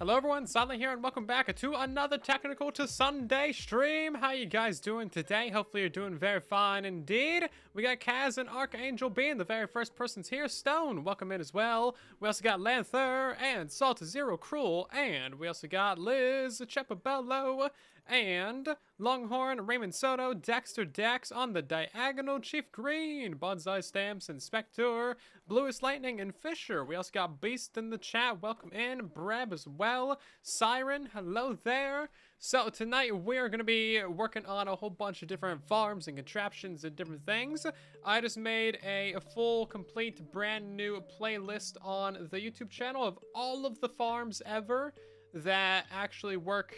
Hello everyone, silentwo here, and welcome back to another technical TSunday stream. How you guys doing today? Hopefully you're doing very fine indeed. We got Kaz and Archangel being the very first persons here. Stone, welcome in as well. We also got Lanther and Salt Zero Cruel, and we also got Liz, Chepabello, and Longhorn, Raymond Soto, Dexter Dex on the diagonal, Chief Green, Bonsai Stamps, Inspector, Bluest Lightning, and Fisher. We also got Beast in the chat. Welcome in. Breb as well. Siren, hello there. So tonight we're going to be working on a whole bunch of different farms and contraptions and different things. I just made a full, complete, brand new playlist on the YouTube channel of all of the farms ever that actually work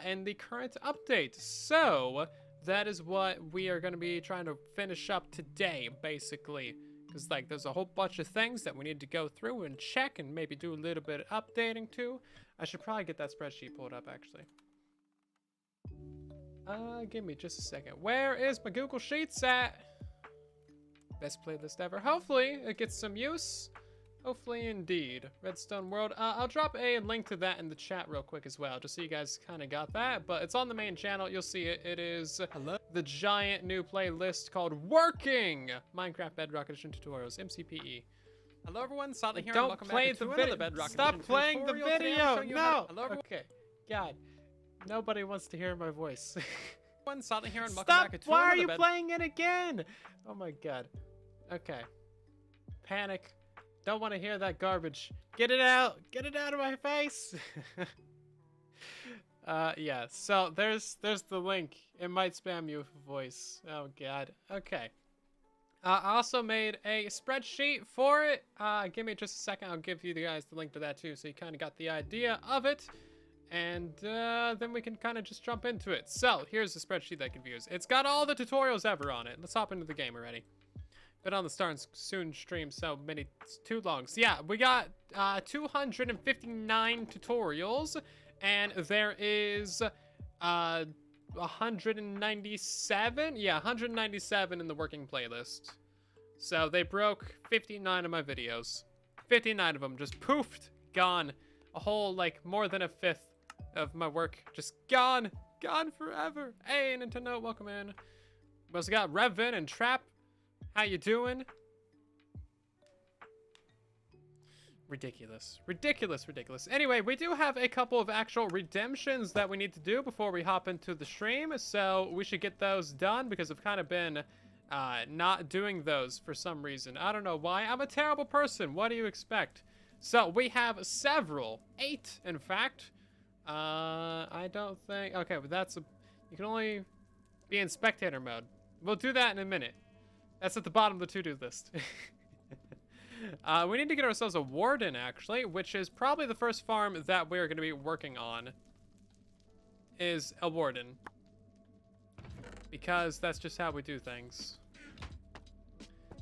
in the current update. So that is what we are going to be trying to finish up today, basically. Because, like, there's a whole bunch of things that we need to go through and check and maybe do a little bit of updating to. I should probably get that spreadsheet pulled up, actually. Give me just a second. Where is my Google Sheets at? Best playlist ever. Hopefully it gets some use. Hopefully indeed. Redstone World. I'll drop a link to that in the chat real quick as well, just so you guys kind of got that. But it's on the main channel. You'll see it. It is the giant new playlist called Working Minecraft Bedrock Edition Tutorials, MCPE. Hello everyone, silentwo here. Don't play the video. Stop playing the video. No. Hello everyone. Okay. God, nobody wants to hear my voice. silentwo here and welcome Stop. back to Why are you playing it again? Oh my god. Okay. Panic. Don't want to hear that garbage. Get it out. Get it out of my face. Yeah. So there's the link. It might spam you with a voice. Oh god. Okay. I also made a spreadsheet for it. Give me just a second. I'll give you guys the link to that too, so you kind of got the idea of it. And then we can kind of just jump into it. So here's the spreadsheet that you can use. It's got all the tutorials ever on it. Let's hop into the game already. Been on the start and soon stream so many, it's too long. So yeah, we got 259 tutorials, and there is 197? Yeah, 197 in the working playlist. So they broke 59 of my videos. 59 of them just poofed, gone. A whole, like, more than a fifth of my work just gone. Gone forever. Hey, Nintendo, welcome in. We also got Revin and Trap. How you doing? Ridiculous. Ridiculous, ridiculous. Anyway, we do have a couple of actual redemptions that we need to do before we hop into the stream, so we should get those done because I've kind of been not doing those for some reason. I don't know why. I'm a terrible person. What do you expect? So we have several. 8, in fact. I don't think... Okay, but that's a... You can only be in spectator mode. We'll do that in a minute. That's at the bottom of the to-do list. We need to get ourselves a Warden, actually, which is probably the first farm that we're going to be working on. Is a Warden. Because that's just how we do things.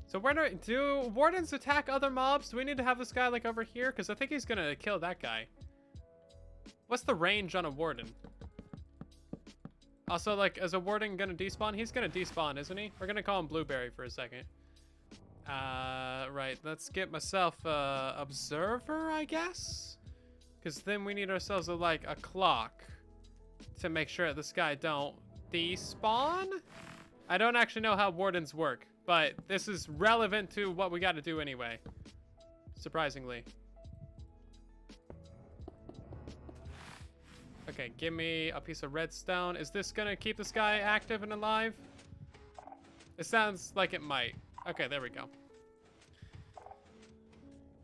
So do Wardens attack other mobs? Do we need to have this guy, like, over here? Because I think he's going to kill that guy. What's the range on a Warden? Also, like, is a Warden gonna despawn? He's gonna despawn, isn't he? We're gonna call him Blueberry for a second. Right. Let's get myself a observer, I guess? Because then we need ourselves a clock to make sure this guy don't despawn. I don't actually know how Wardens work, but this is relevant to what we gotta do anyway. Surprisingly. Okay, give me a piece of redstone. Is this gonna keep this guy active and alive? It sounds like it might. Okay, there we go.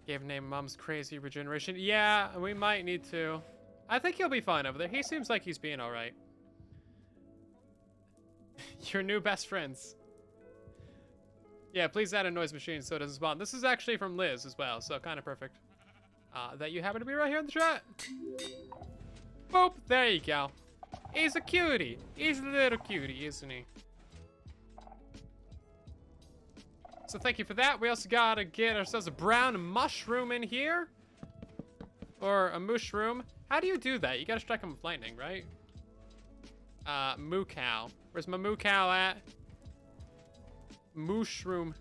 Gave name Mom's crazy regeneration. Yeah, we might need to. I think he'll be fine over there. He seems like he's being alright. Your new best friends. Yeah, please add a noise machine so it doesn't spawn. This is actually from Liz as well, so kind of perfect. That you happen to be right here in the chat. Boop, there you go. He's a cutie. He's a little cutie, isn't he? So thank you for that. We also gotta get ourselves a brown mushroom in here. Or a mushroom. How do you do that? You gotta strike him with lightning, right? Moo cow. Where's my moo cow at? Mushroom.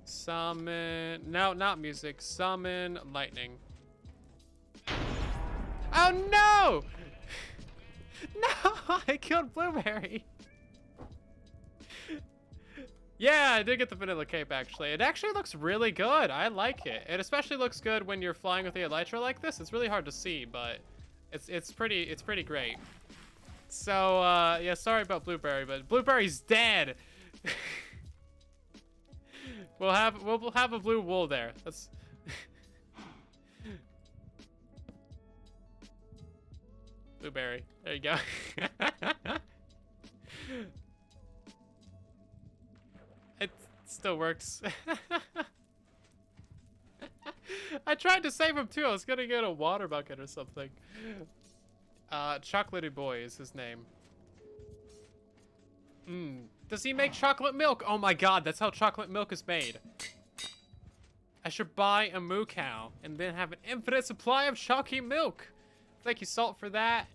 Summon. No, not music. Summon lightning. Oh no! No, I killed Blueberry. Yeah, I did get the vanilla cape actually. It actually looks really good. I like it. It especially looks good when you're flying with the elytra like this. It's really hard to see, but it's pretty great. So yeah, sorry about Blueberry, but Blueberry's dead. we'll have a blue wool there. That's Blueberry. There you go. It still works. I tried to save him too. I was gonna get a water bucket or something. Chocolatey Boy is his name. Does he make chocolate milk? Oh my god, that's how chocolate milk is made. I should buy a moo cow and then have an infinite supply of chalky milk. Thank you, Salt, for that.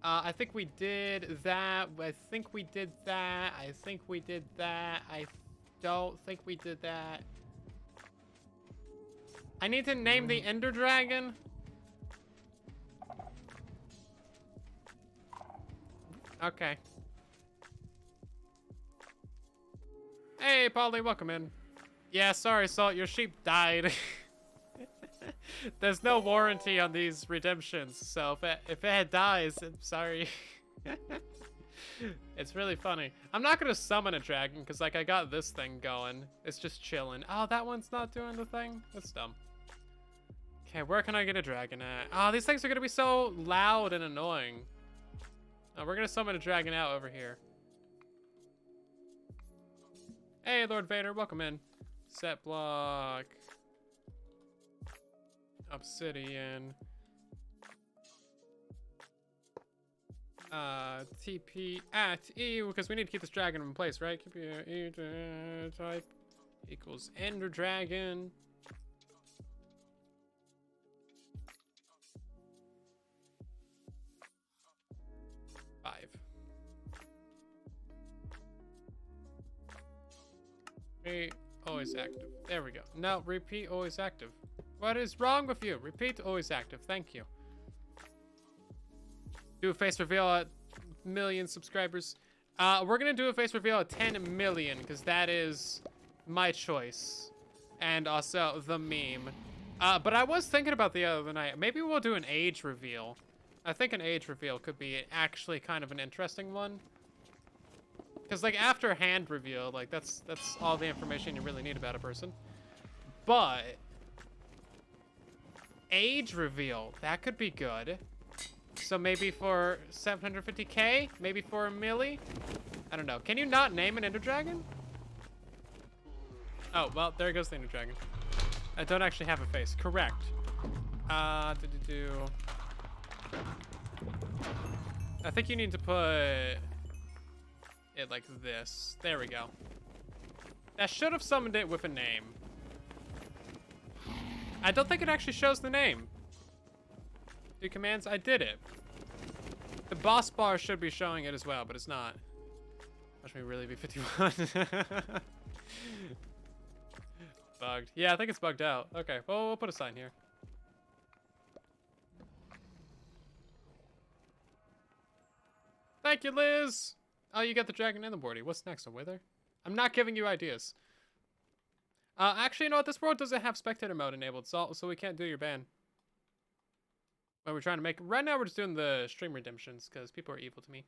I think we did that. I think we did that. I think we did that. I don't think we did that. I need to name the Ender Dragon. Okay. Hey, Polly, welcome in. Yeah, sorry, Salt, your sheep died. There's no warranty on these redemptions, so if it dies, I'm sorry. It's really funny. I'm not gonna summon a dragon because, like, I got this thing going. It's just chilling. Oh, that one's not doing the thing? That's dumb. Okay, where can I get a dragon at? Oh, these things are gonna be so loud and annoying. Oh, we're gonna summon a dragon out over here. Hey, Lord Vader, welcome in. Set block. Obsidian. TP at E, because we need to keep this dragon in place, right? Keep your E type equals Ender Dragon. Repeat, always active. There we go. No, repeat, always active. What is wrong with you? Repeat, always active. Thank you. Do a face reveal at 1,000,000 subscribers. We're gonna do a face reveal at 10 million because that is my choice, and also the meme. But I was thinking about the other night. Maybe we'll do an age reveal. I think an age reveal could be actually kind of an interesting one. Because, like, after hand reveal, like, that's all the information you really need about a person. But age reveal, that could be good. So maybe for 750k, maybe for a milli. I don't know. Can you not name an Ender Dragon? Oh, well, there goes the Ender Dragon. I don't actually have a face. Correct. I think you need to put it like this. There we go. That should have summoned it with a name. I don't think it actually shows the name. Do commands? I did it. The boss bar should be showing it as well, but it's not. Watch me really be 51. Bugged. Yeah, I think it's bugged out. Okay, well, we'll put a sign here. Thank you, Liz. Oh, you got the dragon and the boardy. What's next, a wither? I'm not giving you ideas. Actually, you know what? This world doesn't have spectator mode enabled, so we can't do your ban. What we're trying to make right now, we're just doing the stream redemptions because people are evil to me.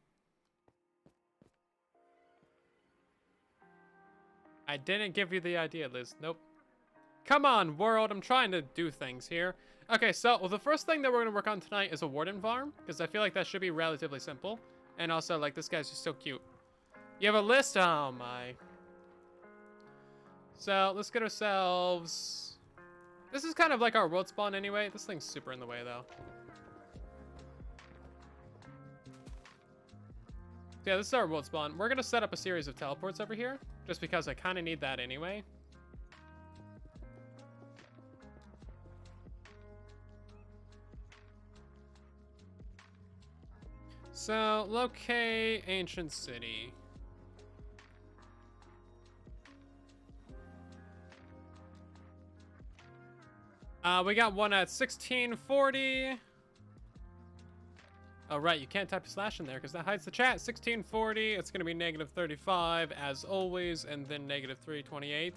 I didn't give you the idea, Liz. Nope. Come on, world. I'm trying to do things here. Okay, so well, the first thing that we're going to work on tonight is a Warden farm because I feel like that should be relatively simple. And also, like, this guy's just so cute. You have a list? Oh, my. So, let's get ourselves... This is kind of like our world spawn anyway. This thing's super in the way, though. Yeah, this is our world spawn. We're going to set up a series of teleports over here, just because I kind of need that anyway. So, locate ancient city. We got one at 1640. Oh, right, you can't type a slash in there because that hides the chat. 1640, it's going to be negative 35 as always, and then negative 328.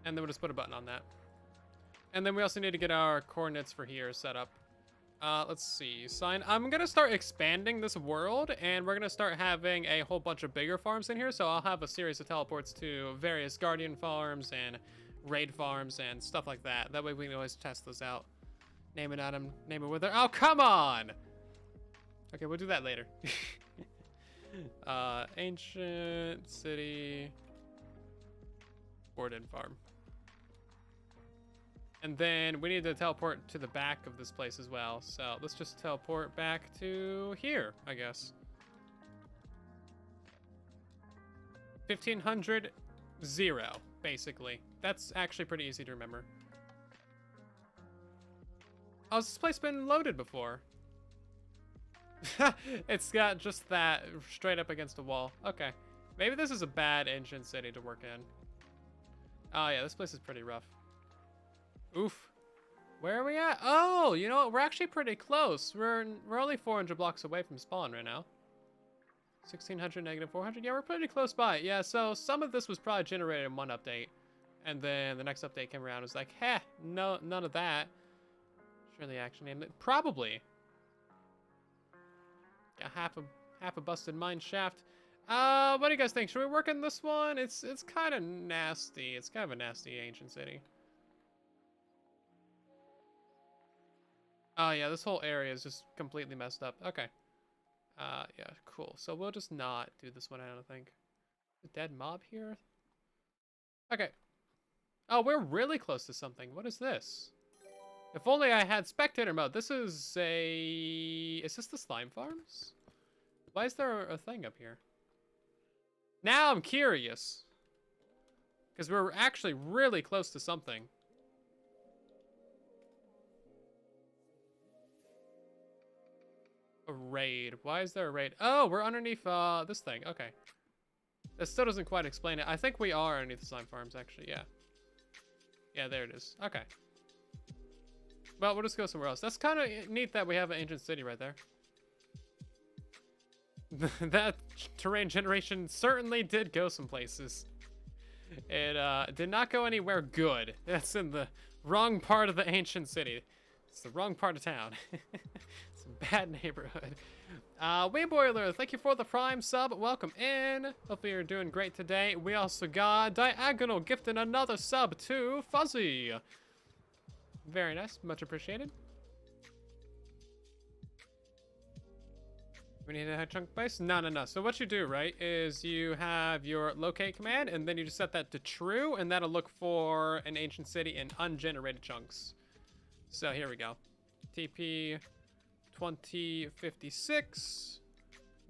And then we'll just put a button on that. And then we also need to get our coordinates for here set up. Let's see, I'm gonna start expanding this world, and we're gonna start having a whole bunch of bigger farms in here. So I'll have a series of teleports to various guardian farms and raid farms and stuff like that. That way we can always test those out. Name it Adam, name it Wither. Oh, come on! Okay, we'll do that later. Ancient city, Warden farm. And then we need to teleport to the back of this place as well. So let's just teleport back to here, I guess. 1500, 0, basically. That's actually pretty easy to remember. Oh, has this place been loaded before? It's got just that straight up against a wall. Okay. Maybe this is a bad ancient city to work in. Oh yeah, this place is pretty rough. Oof. Where are we at? Oh, you know what? We're actually pretty close. We're only 400 blocks away from spawn right now. 1600, negative 400. Yeah, we're pretty close by. Yeah, so some of this was probably generated in one update. And then the next update came around. It was like, heh, no, none of that. Surely action named it. Probably. Got half a busted mine shaft. What do you guys think? Should we work on this one? It's kind of nasty. It's kind of a nasty ancient city. Oh yeah, this whole area is just completely messed up. Okay. Yeah, cool. So we'll just not do this one, I don't think. A dead mob here? Okay. Oh, we're really close to something. What is this? If only I had spectator mode. This is a... Is this the slime farms? Why is there a thing up here? Now I'm curious. Because we're actually really close to something. A raid. Why is there a raid? Oh, we're underneath this thing. Okay. This still doesn't quite explain it. I think we are underneath the slime farms, actually. Yeah. Yeah, there it is. Okay. Well, we'll just go somewhere else. That's kind of neat that we have an ancient city right there. That terrain generation certainly did go some places. It did not go anywhere good. That's in the wrong part of the ancient city. It's the wrong part of town. It's a bad neighborhood. Wee Boiler, thank you for the Prime sub. Welcome in. Hopefully you're doing great today. We also got Diagonal gifting another sub to Fuzzy. Very nice. Much appreciated. We need a chunk base? No. So what you do, right, is you have your locate command, and then you just set that to true, and that'll look for an ancient city in ungenerated chunks. So here we go. TP 2056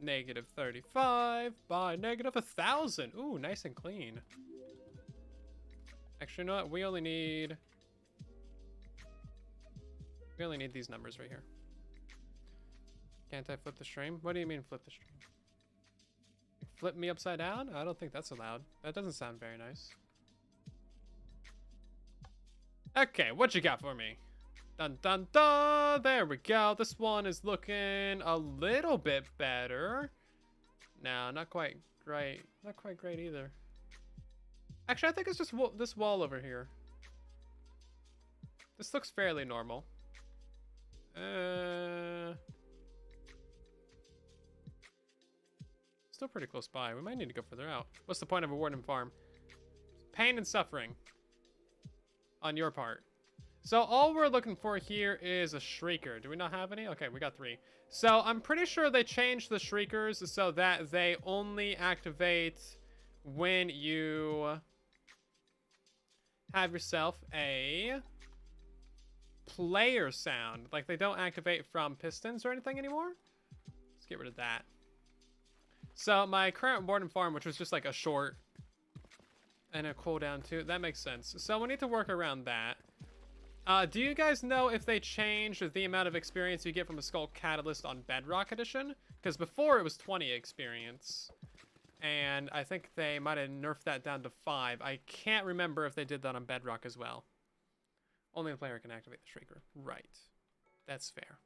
negative 35 by negative 1000. Ooh, nice and clean. Actually, you know what? We only need these numbers right here. Can't I flip the stream? What do you mean flip the stream? Flip me upside down? I don't think that's allowed. That doesn't sound very nice. Okay, what you got for me? Dun dun dun! There we go. This one is looking a little bit better. No, not quite great. Not quite great either. Actually, I think it's just this wall over here. This looks fairly normal. Still pretty close by. We might need to go further out. What's the point of a Warden farm? Pain and suffering. On your part. So all we're looking for here is a Shrieker. Do we not have any? Okay, we got 3. So I'm pretty sure they changed the Shriekers so that they only activate when you have yourself a player sound. Like, they don't activate from pistons or anything anymore. Let's get rid of that. So my current Warden farm, which was just like a short and a cooldown too, that makes sense. So we need to work around that. Do you guys know if they changed the amount of experience you get from a Skull Catalyst on Bedrock Edition? Because before it was 20 experience. And I think they might have nerfed that down to 5. I can't remember if they did that on Bedrock as well. Only the player can activate the Shrieker. Right. That's fair.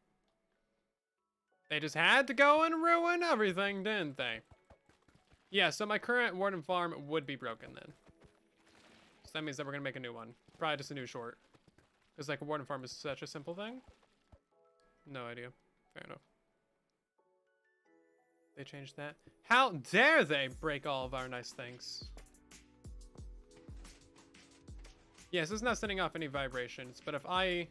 They just had to go and ruin everything, didn't they? Yeah, so my current Warden farm would be broken then. So that means that we're going to make a new one. Probably just a new short. Because like a Warden farm is such a simple thing. No idea. Fair enough. They changed that. How dare they break all of our nice things? Yes, it's not sending off any vibrations, but if I...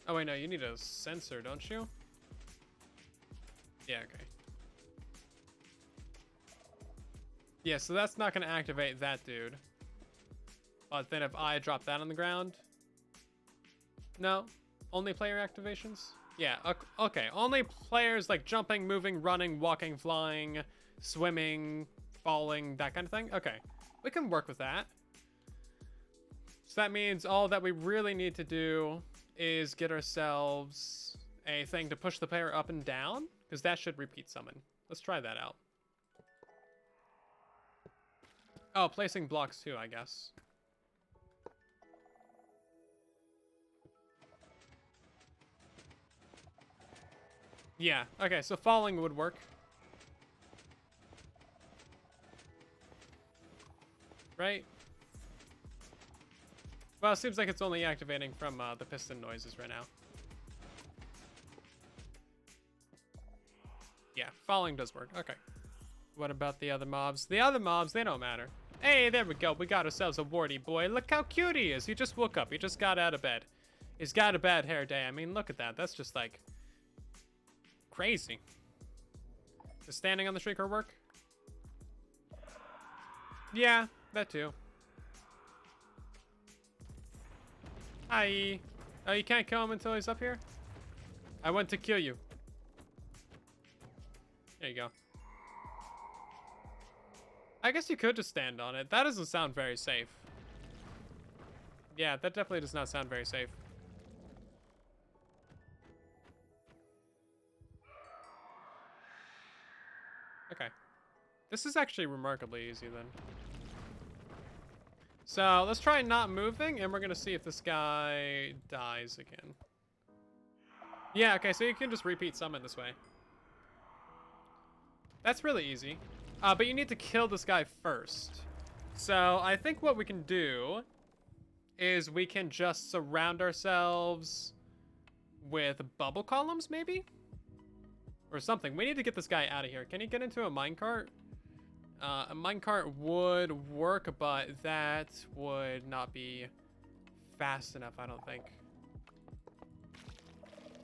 Oh wait, no, you need a sensor, don't you? Yeah, okay. Yeah, so that's not going to activate that dude. But then if I drop that on the ground... No? Only player activations? Yeah, okay. Only players like jumping, moving, running, walking, flying, swimming, falling, that kind of thing? Okay. We can work with that. So that means all that we really need to do is get ourselves a thing to push the player up and down, because that should repeat summon. Let's try that out. Oh, placing blocks too, I guess. Yeah, okay, so falling would work. Right? Well, it seems like it's only activating from the piston noises right now. Yeah, falling does work. Okay. What about the other mobs? The other mobs, they don't matter. Hey, there we go. We got ourselves a warty boy. Look how cute he is. He just woke up. He just got out of bed. He's got a bad hair day. I mean, look at that. That's just like... crazy. Does standing on the Shrieker work? Yeah, that too. Hi. Oh, you can't kill him until he's up here? I went to kill you. There you go. I guess you could just stand on it. That doesn't sound very safe. Yeah, that definitely does not sound very safe. Okay. This is actually remarkably easy then. So let's try not moving, and we're gonna see if this guy dies again. Yeah, okay, so you can just repeat summon this way. That's really easy. But you need to kill this guy first. So I think what we can do is we can just surround ourselves with bubble columns, maybe? Or something. We need to get this guy out of here. Can he get into a minecart? A minecart would work, but that would not be fast enough, I don't think.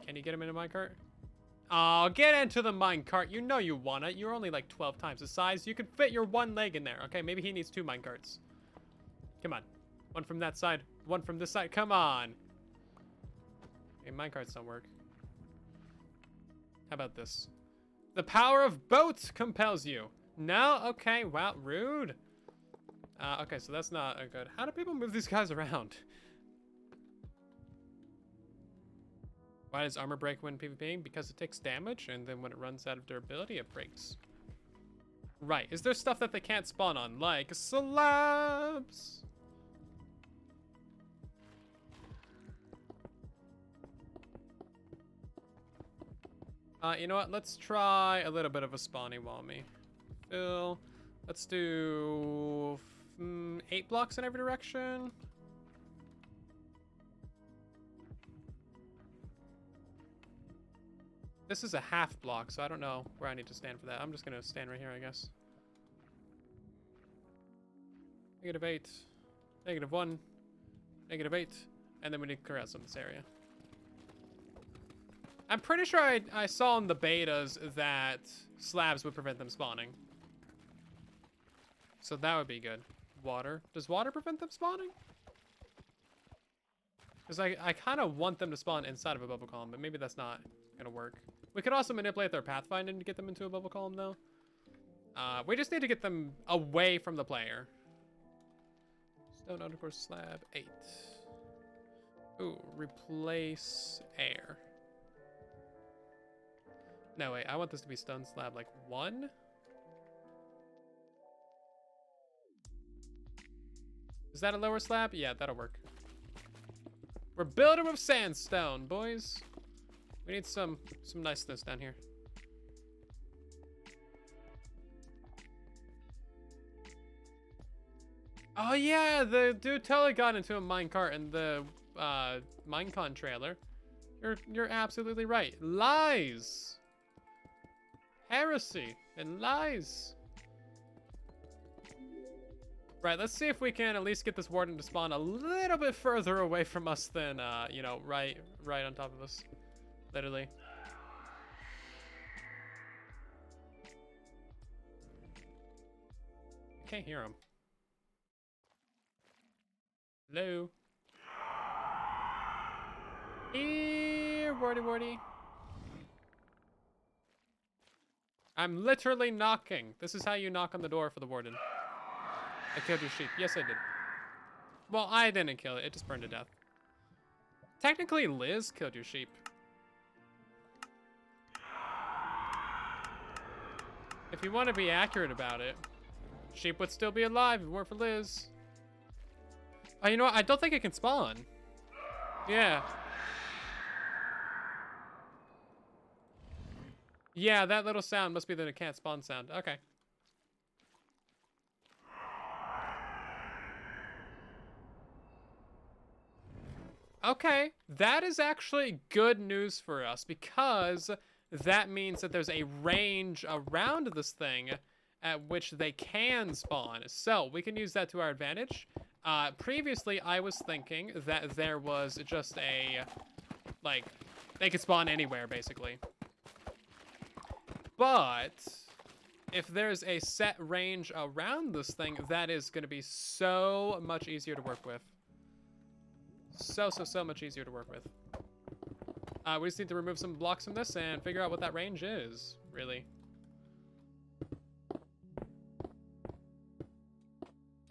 Can you get him in a minecart? Oh, get into the minecart. You know you want it. You're only like 12 times the size. You could fit your one leg in there. Okay, maybe he needs 2 minecarts. Come on. One from that side. One from this side. Come on. Okay, minecarts don't work. How about this? The power of boats compels you. No? Okay, wow, rude. Okay, so that's not a good... How do people move these guys around? Why does armor break when PvPing? Because it takes damage, and then when it runs out of durability, it breaks. Right. Is there stuff that they can't spawn on, like slabs? You know what? Let's try a little bit of a spawny wommy. Fill. Let's do 8 blocks in every direction. This is a half block, so I don't know where I need to stand for that. I'm just gonna stand right here, I guess. -8, -1, -8, and then we need to clear out some of this area. I'm pretty sure I saw in the betas that slabs would prevent them spawning. So that would be good. Water. Does water prevent them spawning? Because I kind of want them to spawn inside of a bubble column, but maybe that's not gonna work. We could also manipulate their pathfinding to get them into a bubble column, though. We just need to get them away from the player. Stone underscore slab 8. Ooh, replace air. No, wait, I want this to be stone slab like 1. Is that a lower slab? Yeah, that'll work. We're building with sandstone, boys. We need some niceness down here. Oh yeah, the dude totally got into a minecart in the Minecon trailer. You're absolutely right. Lies. Heresy and lies. Right, let's see if we can at least get this warden to spawn a little bit further away from us than, you know, right on top of us. Literally. I can't hear him. Hello? Here, wardy. I'm literally knocking. This is how you knock on the door for the warden. I killed your sheep. Yes, I did. Well, I didn't kill it. It just burned to death. Technically, Liz killed your sheep. If you want to be accurate about it, sheep would still be alive if it weren't for Liz. Oh, you know what? I don't think it can spawn. Yeah. Yeah, that little sound must be the can't spawn sound. Okay. Okay, that is actually good news for us because that means that there's a range around this thing at which they can spawn. So we can use that to our advantage. Previously, I was thinking that there was just a, like, they could spawn anywhere, basically. But if there's a set range around this thing, that is going to be so much easier to work with. So much easier to work with. We just need to remove some blocks from this and figure out what that range is, really.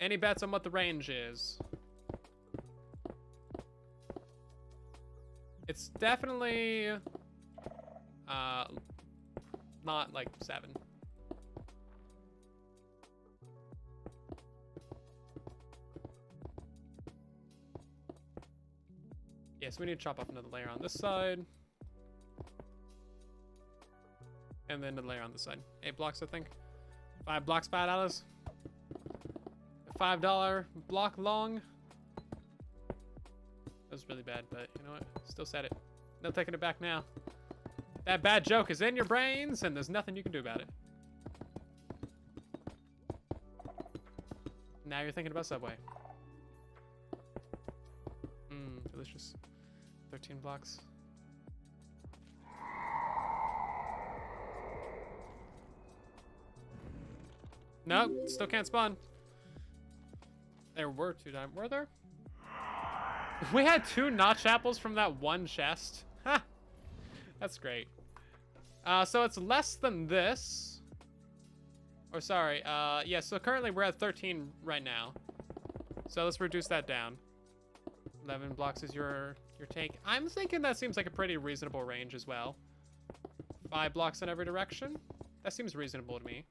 Any bets on what the range is? It's definitely not like 7. Yes, we need to chop off another layer on this side. And then another layer on this side. 8 blocks, I think. 5 blocks, $5. $5 block long. That was really bad, but you know what? Still said it. No taking it back now. That bad joke is in your brains, and there's nothing you can do about it. Now you're thinking about Subway. Delicious. 13 blocks. Nope, still can't spawn. There were 2 times. Were there? We had 2 notch apples from that one chest. Ha! That's great. So it's less than this. Or sorry, yeah, so currently we're at 13 right now. So let's reduce that down. 11 blocks is your take. I'm thinking that seems like a pretty reasonable range as well. 5 blocks in every direction. That seems reasonable to me.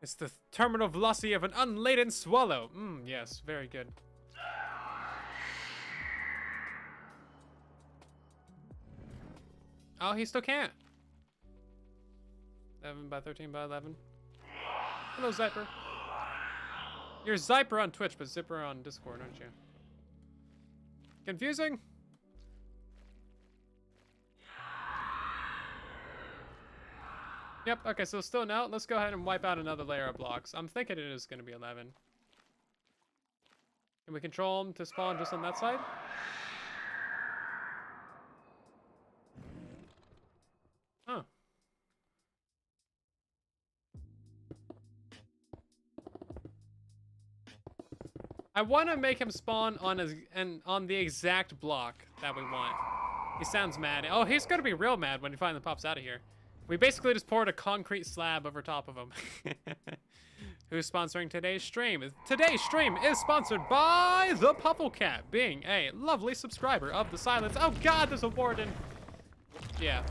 It's the terminal velocity of an unladen swallow. Yes, very good. Oh, he still can't. 11 by 13 by 11. Hello, Zyper. You're Zyper on Twitch, but Zipper on Discord, aren't you? Confusing? Yep, okay, so still no. Let's go ahead and wipe out another layer of blocks. I'm thinking it is going to be 11. Can we control them to spawn just on that side? Huh. I want to make him spawn on the exact block that we want. He sounds mad. Oh, he's going to be real mad when he finally pops out of here. We basically just poured a concrete slab over top of him. Who's sponsoring today's stream? Today's stream is sponsored by the Puffle Cat, being a lovely subscriber of the Silence. Oh God, there's a warden. Yeah.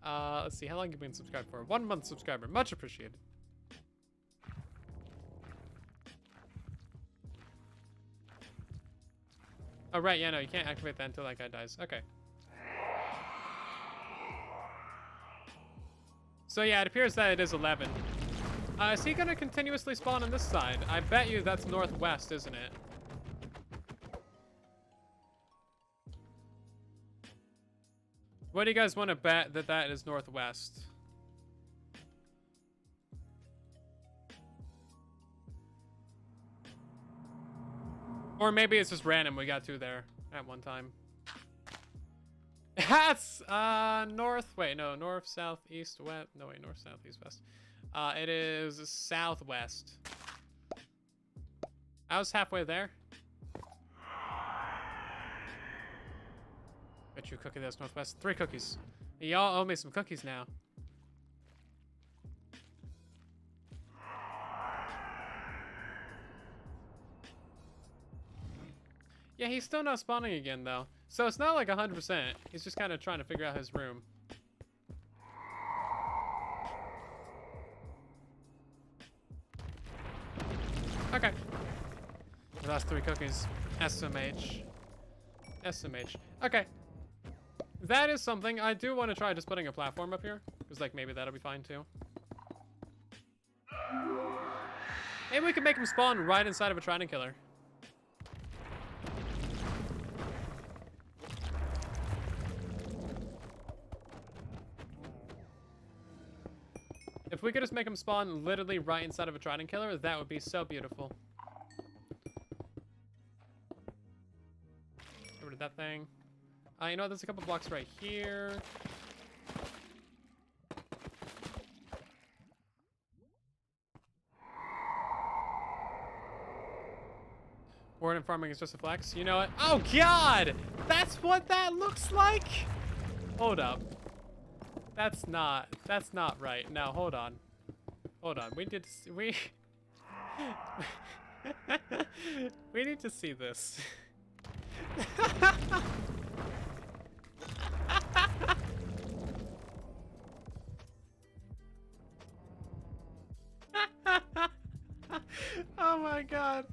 Let's see. How long have you been subscribed for? 1 month subscriber. Much appreciated. Oh, right. Yeah, no, you can't activate that until that guy dies. Okay. So, yeah, it appears that it is 11. Is he going to continuously spawn on this side? I bet you that's northwest, isn't it? What do you guys want to bet that that is northwest? Or maybe it's just random. We got two there at one time. That's north. Wait, no, north, south, east, west. No, wait, north, south, east, west. It is southwest. I was halfway there. Bet you a cookie that's northwest. 3 cookies. Y'all owe me some cookies now. Yeah, he's still not spawning again, though. So it's not like 100%. He's just kind of trying to figure out his room. Okay. The last 3 cookies. SMH. SMH. Okay. That is something. I do want to try just putting a platform up here. Because, like, maybe that'll be fine, too. Maybe we could make him spawn right inside of a trident killer. If we could just make him spawn literally right inside of a trident killer, that would be so beautiful. Get rid of that thing. You know what? There's a couple blocks right here. Warden farming is just a flex. You know what? Oh, God! That's what that looks like? Hold up. That's not right. Now, hold on. Hold on. We need to see this. Oh my God.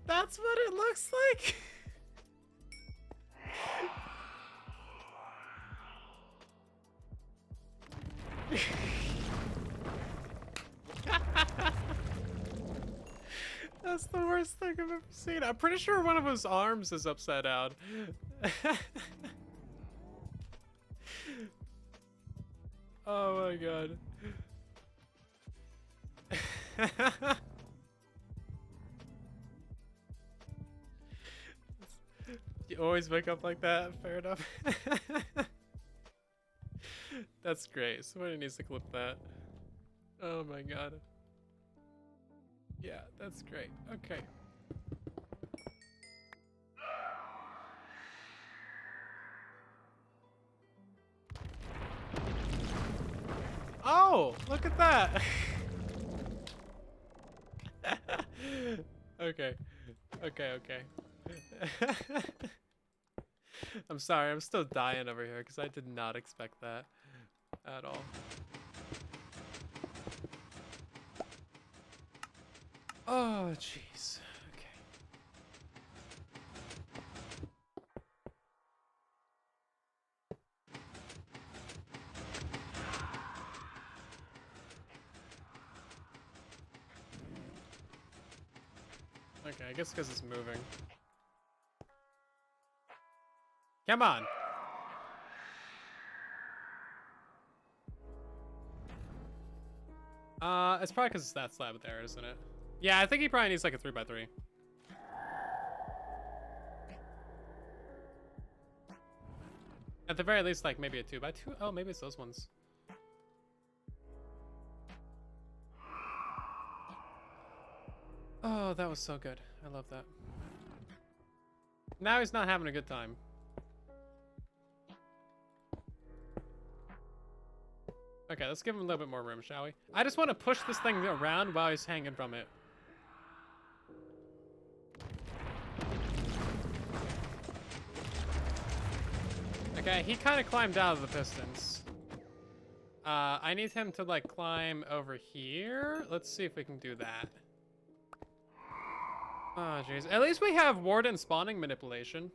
That's what it looks like. That's the worst thing I've ever seen. I'm pretty sure one of his arms is upside down. Oh my God. You always wake up like that. Fair enough. That's great. Somebody needs to clip that. Oh my God. Yeah, that's great. Okay. Oh, look at that. Okay. Okay. I'm sorry, I'm still dying over here because I did not expect that at all. Oh, jeez. Okay. Okay, I guess because it's moving. Come on. It's probably because it's that slab there, isn't it? Yeah, I think he probably needs like a 3x3. At the very least, like maybe a 2x2. Oh, maybe it's those ones. Oh, that was so good. I love that. Now he's not having a good time. Okay, let's give him a little bit more room, shall we? I just want to push this thing around while he's hanging from it. Okay, he kind of climbed out of the pistons. I need him to, like, climb over here. Let's see if we can do that. Oh, jeez. At least we have Warden spawning manipulation.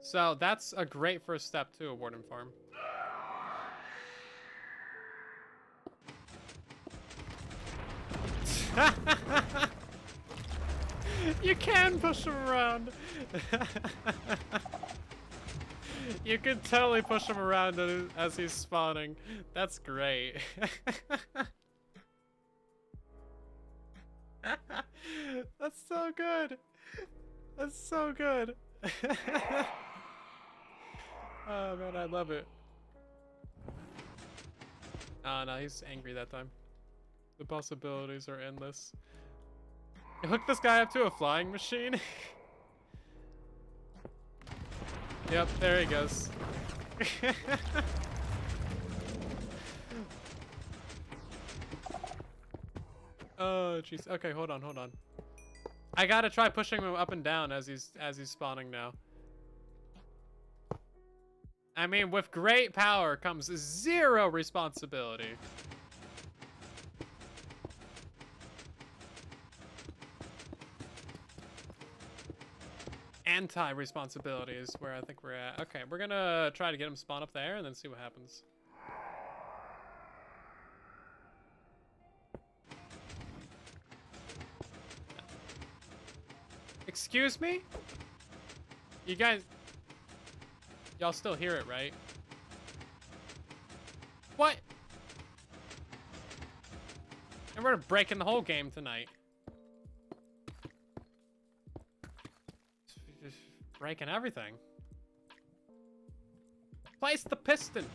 So that's a great first step to a Warden farm. You can push him around. You can totally push him around as he's spawning. That's great. That's so good. That's so good. Oh man, I love it. Oh no, he's angry that time. The possibilities are endless. Hook this guy up to a flying machine. Yep, there he goes. Oh jeez. Okay, hold on. I gotta try pushing him up and down as he's spawning now. I mean, with great power comes zero responsibility. Anti-responsibility is where I think we're at. Okay, we're gonna try to get him spawn up there and then see what happens. Excuse me? You guys... Y'all still hear it, right? What? And we're breaking the whole game tonight. Just breaking everything. Place the piston.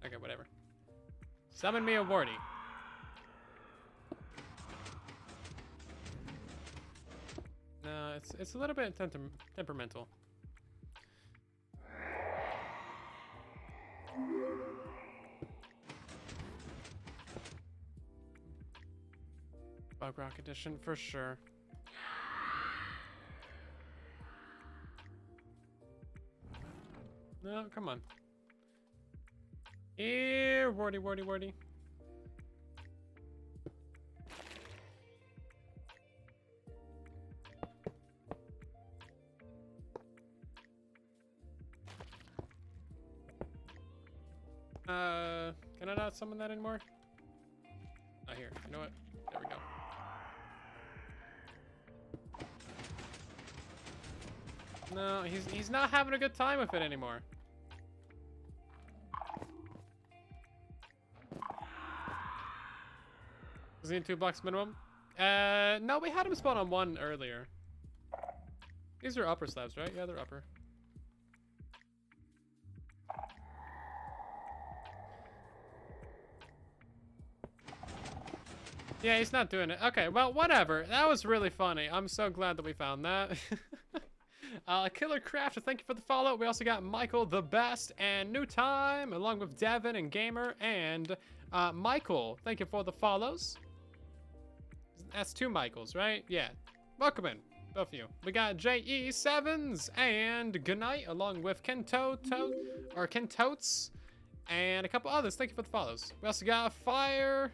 Okay, whatever. Summon me a wardy. No, it's a little bit temperamental. Bedrock edition for sure. No, come on. Here, wardy. Can I not summon that anymore? Oh, here. You know what? There we go. No, he's not having a good time with it anymore. Is he in 2 blocks minimum? No, we had him spawn on 1 earlier. These are upper slabs, right? Yeah, they're upper. Yeah, he's not doing it. Okay, well, whatever. That was really funny. I'm so glad that we found that. Killer Craft, thank you for the follow. We also got PieIsTheBest and New Time, along with Devin and Gamer and Michael. Thank you for the follows. That's 2 Michaels, right? Yeah. Welcome in, both of you. We got JE7s and Goodnight, along with Kentotes, and a couple others. Thank you for the follows. We also got Fire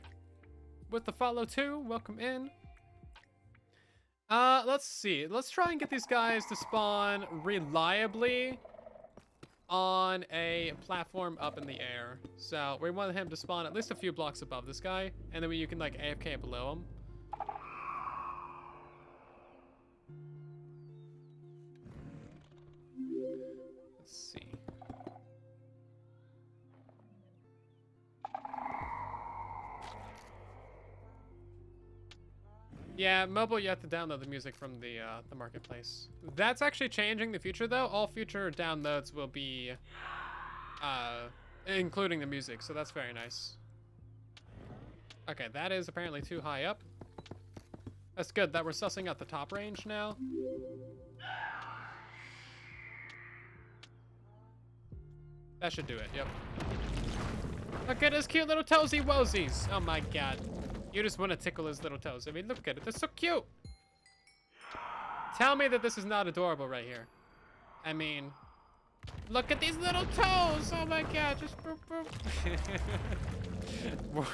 with the follow too. Welcome in. Let's see. Let's try and get these guys to spawn reliably on a platform up in the air. So we want him to spawn at least a few blocks above this guy, and then you can like AFK below him. Let's see. Yeah, mobile, you have to download the music from the marketplace. That's actually changing the future, though. All future downloads will be including the music, so that's very nice. Okay, that is apparently too high up. That's good that we're sussing out the top range now. That should do it, yep. Look at his cute little toesy woesies. Oh my god. You just want to tickle his little toes. I mean, look at it. They're so cute. Tell me that this is not adorable right here. I mean, look at these little toes. Oh my god, just boop boop.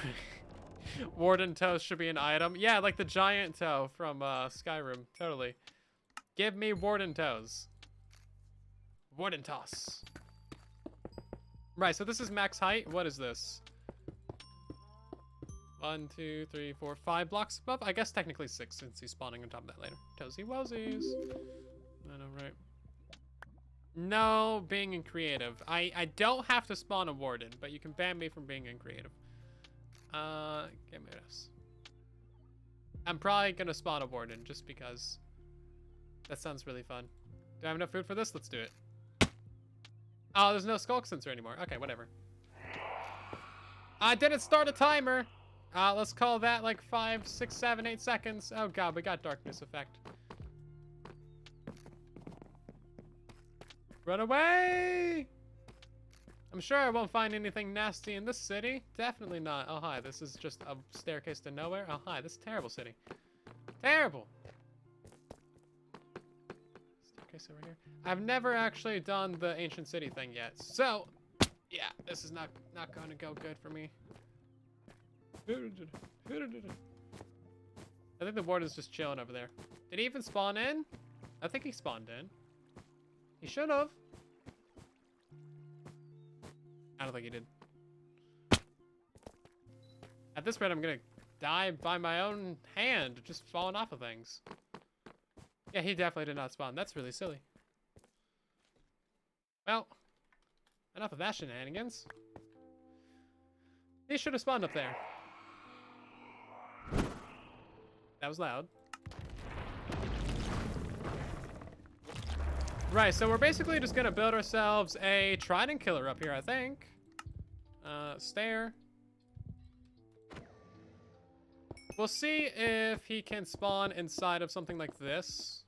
Warden toes should be an item. Yeah, like the giant toe from Skyrim. Totally. Give me Warden toes. Warden toss. Right, so this is max height. What is this? 1, 2, 3, 4, 5 blocks above? I guess technically 6 since he's spawning on top of that later. Toesy wosies. I know, right? No being in creative. I don't have to spawn a warden, but you can ban me from being in creative. Give me this. I'm probably gonna spawn a warden just because that sounds really fun. Do I have enough food for this? Let's do it. Oh, there's no skulk sensor anymore. Okay, whatever. I didn't start a timer. Let's call that like 5, 6, 7, 8 seconds. Oh god, we got darkness effect. Run away! I'm sure I won't find anything nasty in this city. Definitely not. Oh hi, this is just a staircase to nowhere. Oh hi, this is a terrible city. Terrible. Staircase over here. I've never actually done the ancient city thing yet, so yeah, this is not going to go good for me. I think the warden's just chilling over there. Did he even spawn in? I think he spawned in. He should have. I don't think he did. At this rate, I'm gonna die by my own hand, just falling off of things. Yeah, he definitely did not spawn. That's really silly. Well, enough of that shenanigans. He should have spawned up there. That was loud. Right, so we're basically just gonna build ourselves a trident killer up here, I think. Stair. We'll see if he can spawn inside of something like this.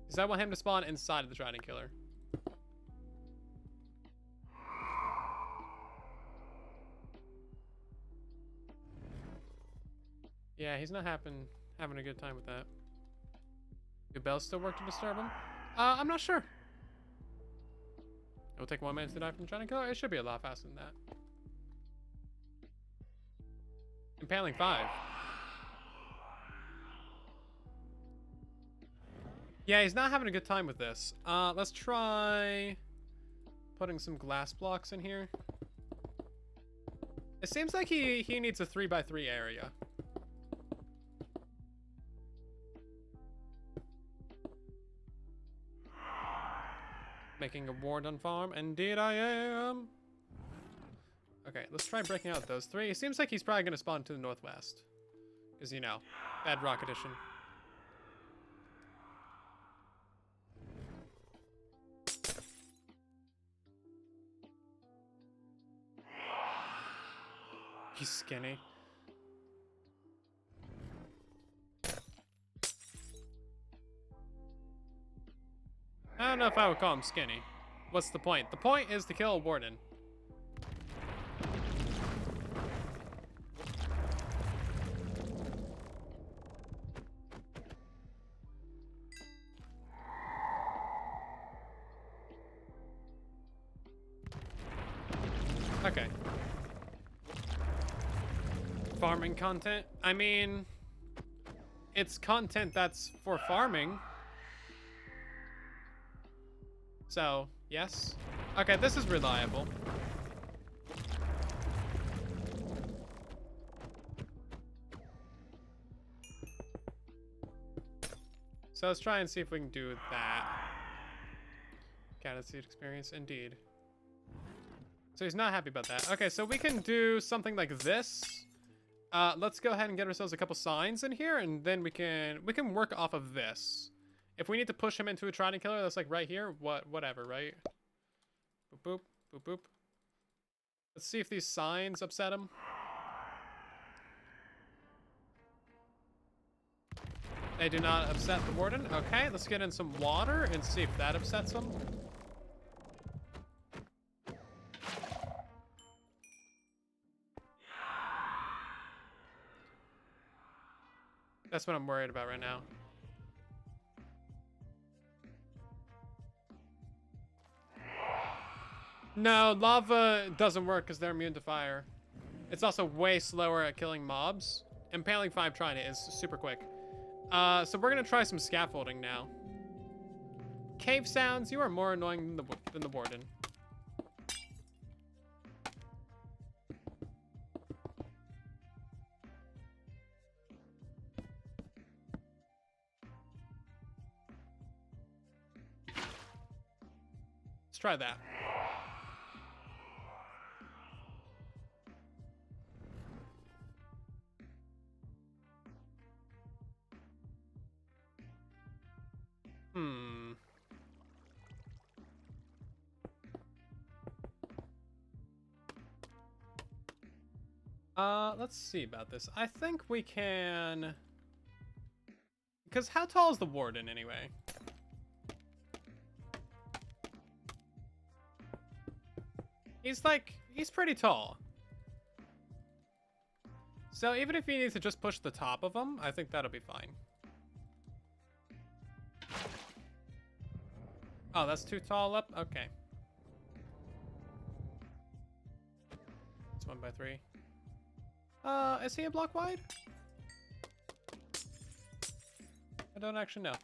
Because I want him to spawn inside of the trident killer. Yeah, he's not having a good time with that. Do bells still work to disturb him? I'm not sure. It will take 1 minute to die from trying to kill her. It should be a lot faster than that. Impaling 5. Yeah, he's not having a good time with this. Let's try putting some glass blocks in here. It seems like he needs a 3x3 area. Making a warden farm. Indeed I am. Okay, let's try breaking out those 3. It seems like he's probably going to spawn to the northwest. Because, you know, Bedrock edition. He's skinny. I don't know if I would call him skinny. What's the point? The point is to kill a warden. Okay. Farming content? I mean, it's content that's for farming. So, yes. Okay, this is reliable. So let's try and see if we can do that. Catted seed experience, indeed. So he's not happy about that. Okay, so we can do something like this. Let's go ahead and get ourselves a couple signs in here, and then we can work off of this. If we need to push him into a trident killer, that's like right here. Whatever, right? Boop, boop, boop, boop. Let's see if these signs upset him. They do not upset the warden. Okay, let's get in some water and see if that upsets him. That's what I'm worried about right now. No, lava doesn't work because they're immune to fire. It's also way slower at killing mobs. Impaling 5 trying it is super quick. So we're gonna try some scaffolding now. Cave sounds, you are more annoying than the Warden. Let's try that. Let's see about this. I think we can... Because how tall is the Warden anyway? He's pretty tall. So even if he needs to just push the top of him, I think that'll be fine. Oh, that's too tall up? Okay. It's 1 by 3. Is he a block wide? I don't actually know.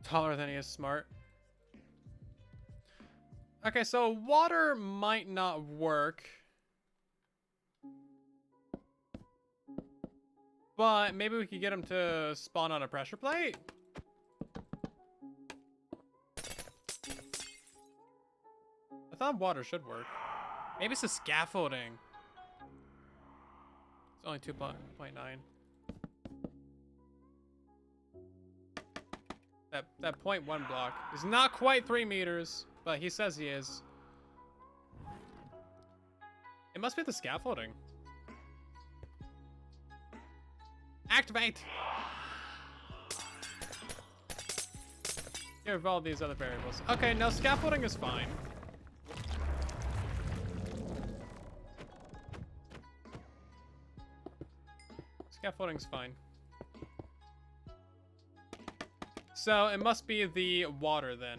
Taller than he is smart. Okay, so water might not work. But maybe we could get him to spawn on a pressure plate? I thought water should work. Maybe it's the scaffolding. It's only 2.9. That 0.1 block is not quite 3 meters, but he says he is. It must be the scaffolding. Activate! Here of all these other variables. Okay, no, scaffolding is fine. Scaffolding's fine. So it must be the water then.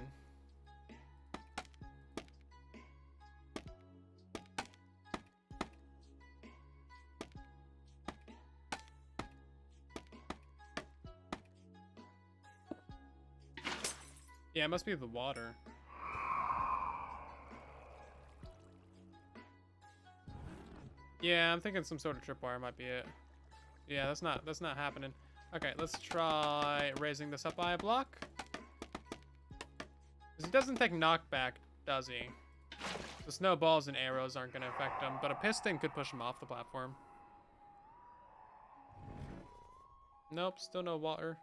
Yeah, it must be the water. Yeah, I'm thinking some sort of tripwire might be it. Yeah, that's not happening. Okay, let's try raising this up by a block. 'Cause he doesn't take knockback, does he? The snowballs and arrows aren't gonna affect him, but a piston could push him off the platform. Nope, still no water.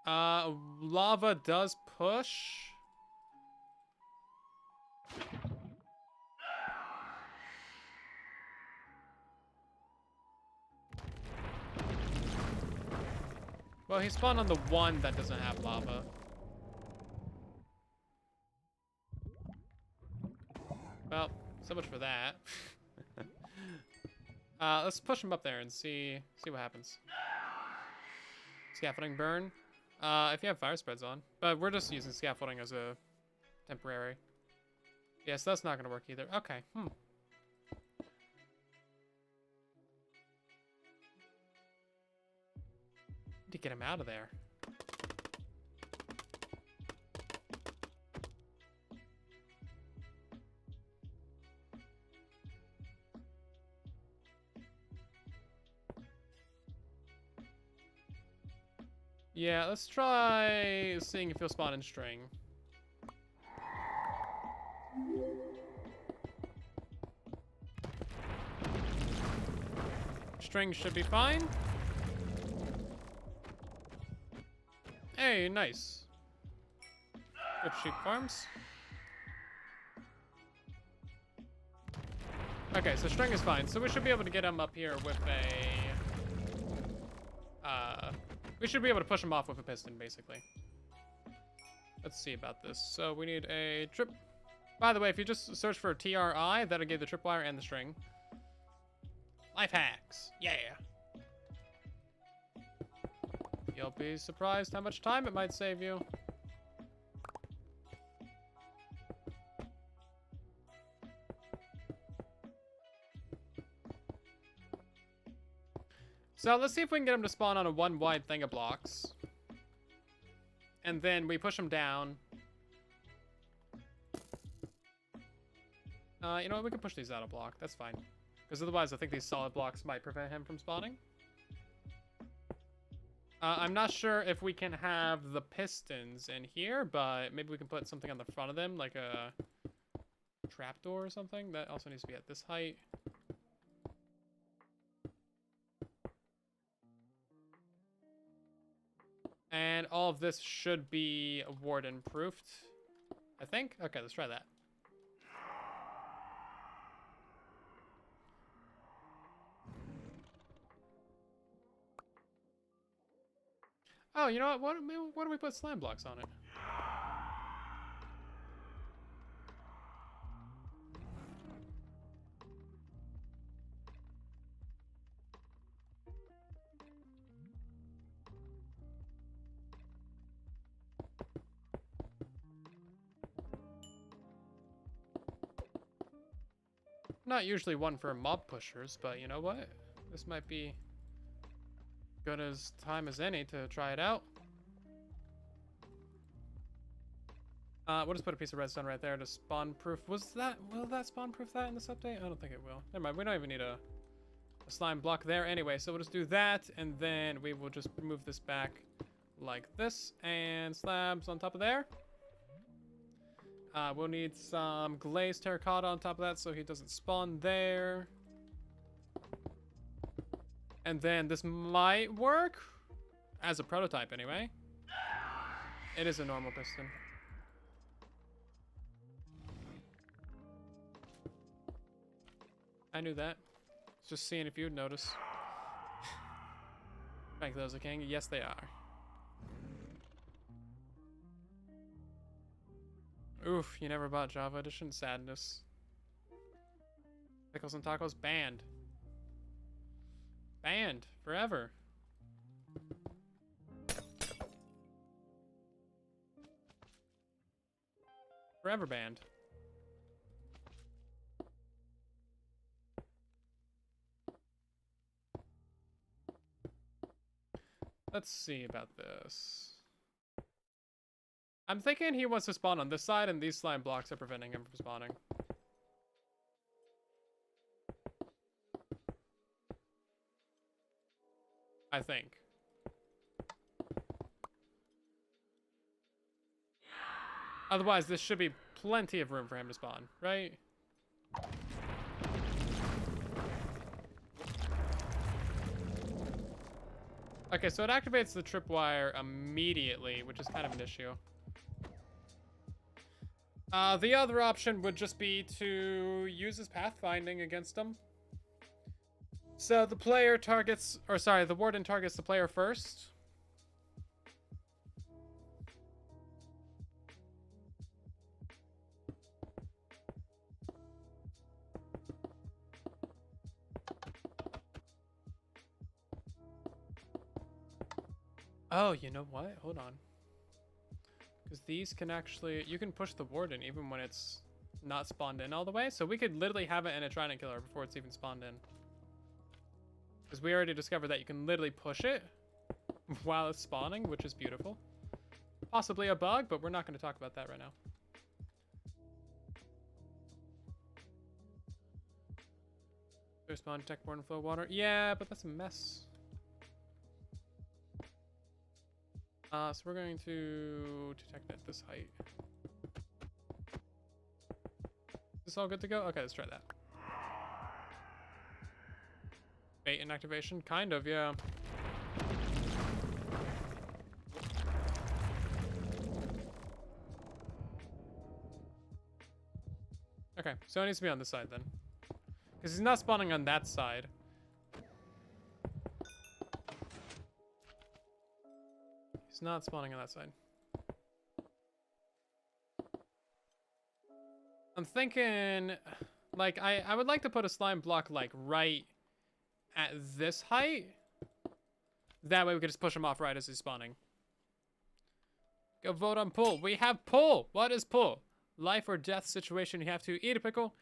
Lava does push. Well, he spawned on the one that doesn't have lava. Well, so much for that. Let's push him up there and see what happens. Scaffolding burn. If you have fire spreads on. But we're just using scaffolding as a temporary. Yeah, so that's not gonna work either. Okay, Need to get him out of there. Yeah, let's try seeing if he'll spawn in string. String should be fine. Hey, nice. Good sheep farms. Okay, so string is fine. So we should be able to get him up here with a... we should be able to push him off with a piston, basically. Let's see about this. So we need a trip... By the way, if you just search for TRI, that'll give the tripwire and the string. Life hacks. Yeah. You'll be surprised how much time it might save you. So let's see if we can get him to spawn on a one wide thing of blocks. And then we push him down. You know what? We can push these out a block. That's fine. Because otherwise, I think these solid blocks might prevent him from spawning. I'm not sure if we can have the pistons in here, but maybe we can put something on the front of them, like a trapdoor or something. That also needs to be at this height. And all of this should be Warden proofed, I think. Okay, let's try that. Oh, you know what? What do we put slime blocks on it? Not usually one for mob pushers, but you know what? This might be good as time as any to try it out. We'll just put a piece of redstone right there to spawn proof. Will that spawn proof that in this update? I don't think it will. Never mind, we don't even need a slime block there anyway, so we'll just do that, and then we will just move this back like this, and slabs on top of there. We'll need some glazed terracotta on top of that so he doesn't spawn there. And then this might work as a prototype anyway. It is a normal piston. I knew that. Just seeing if you'd notice. Frank, those are king. Yes, they are. Oof, you never bought Java Edition? Sadness. Pickles and tacos banned. Banned forever. Forever banned. Let's see about this. I'm thinking he wants to spawn on this side, and these slime blocks are preventing him from spawning. I think. Otherwise, this should be plenty of room for him to spawn, right? Okay, so it activates the tripwire immediately, which is kind of an issue. The other option would just be to use his pathfinding against him. So the player targets, or sorry, the warden targets the player first. Oh, you know what? Hold on. Because these can actually, you can push the warden even when it's not spawned in all the way. So we could literally have it in a trident killer before it's even spawned in. Because we already discovered that you can literally push it while it's spawning, which is beautiful. Possibly a bug, but we're not going to talk about that right now. There's spawn, detect born flow water. Yeah, but that's a mess. So we're going to detect at this height. Is this all good to go? Okay, let's try that. Bait in activation? Kind of, yeah. Okay, so it needs to be on this side then. Because he's not spawning on that side. He's not spawning on that side. I'm thinking, like, I would like to put a slime block, like, right at this height. That way we can just push him off right as he's spawning. Go vote on pull. We have pull. What is pull? Life or death situation. You have to eat a pickle,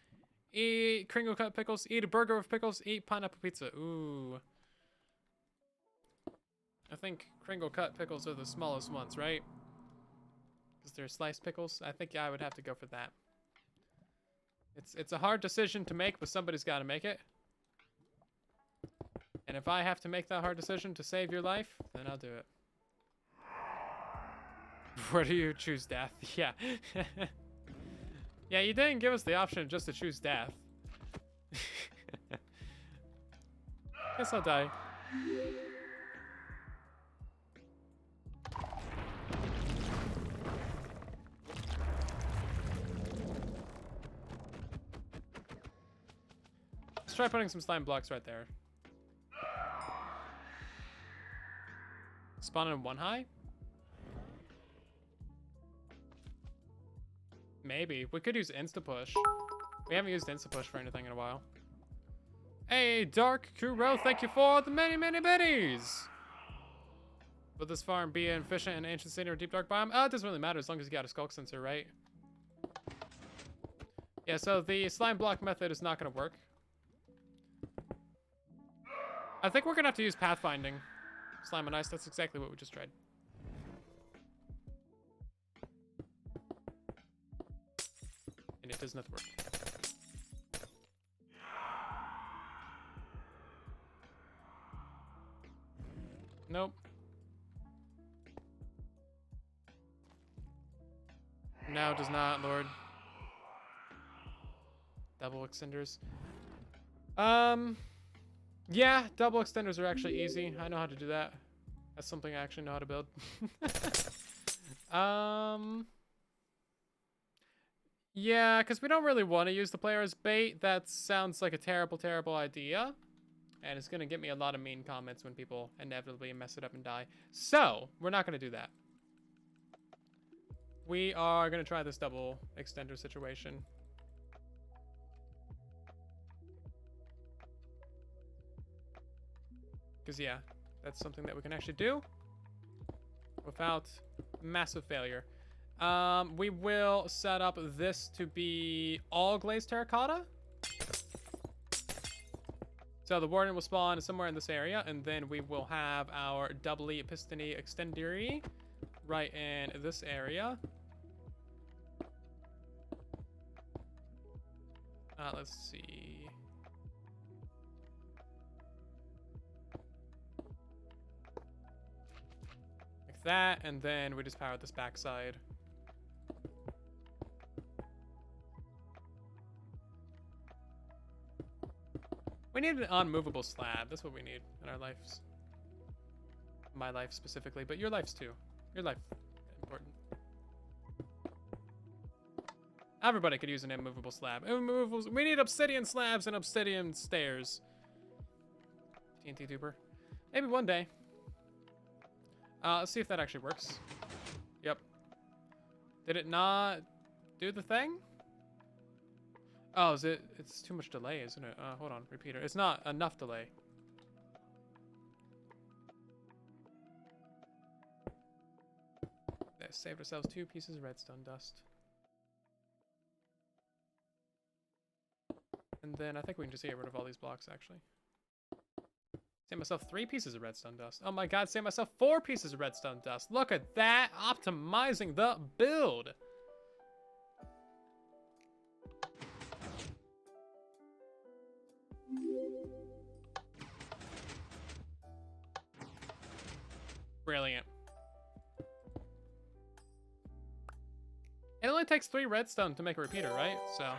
eat crinkle cut pickles, eat a burger with pickles, eat pineapple pizza. Ooh. I think crinkle cut pickles are the smallest ones, right? Because they're sliced pickles. I think I would have to go for that. It's a hard decision to make, but somebody's got to make it. And if I have to make that hard decision to save your life, then I'll do it. Where do you choose death? Yeah. Yeah, you didn't give us the option just to choose death. Guess I'll die. Let's try putting some slime blocks right there. Spawn in one high? Maybe. We could use insta-push. We haven't used insta-push for anything in a while. Hey, Dark Kuro, thank you for the many, many biddies! Will this farm be efficient in ancient city or deep dark biome? It doesn't really matter as long as you got a skulk sensor, right? Yeah, so the slime block method is not going to work. I think we're going to have to use pathfinding. Slime and ice, that's exactly what we just tried. And it does not work. Nope. No, does not, Lord. Double extenders. Yeah, double extenders are actually easy. I know how to do that. That's something I actually know how to build. Yeah, because we don't really want to use the player as bait. That sounds like a terrible, terrible idea. And it's going to get me a lot of mean comments when people inevitably mess it up and die. So, we're not going to do that. We are going to try this double extender situation. Because, yeah, that's something that we can actually do without massive failure. We will set up this to be all glazed terracotta. So the Warden will spawn somewhere in this area, and then we will have our doubly pistony extendery right in this area. Let's see. Like that, and then we just power this backside. We need an unmovable slab. That's what we need in our lives. My life specifically, but your lives too. Your life important. Everybody could use an immovable slab. Immovables. We need obsidian slabs and obsidian stairs. TNT duper. Maybe one day. Let's see if that actually works. Yep. Did it not do the thing? Oh, is it? It's too much delay, isn't it? Hold on, repeater. It's not enough delay. They saved ourselves 2 pieces of redstone dust. And then I think we can just get rid of all these blocks, actually. Save myself 3 pieces of redstone dust. Oh my god, save myself 4 pieces of redstone dust. Look at that, optimizing the build. Brilliant. It only takes 3 redstone to make a repeater, right? So.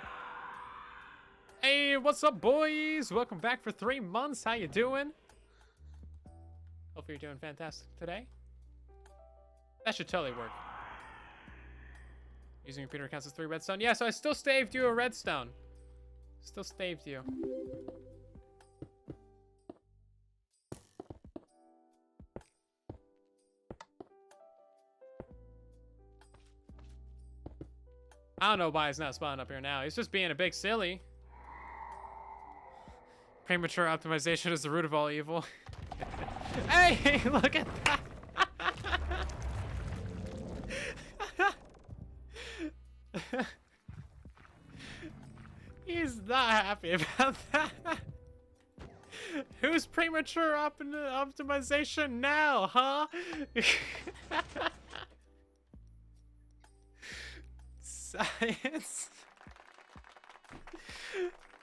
Hey, what's up, boys? Welcome back for 3 months. How you doing? Hopefully you're doing fantastic today. That should totally work. Using repeater counts as 3 redstone. Yeah, so I still staved you a redstone. Still staved you. I don't know why he's not spawning up here now. He's just being a big silly. Premature optimization is the root of all evil. Hey, look at that. He's not happy about that. Who's premature optimization now, huh? Science.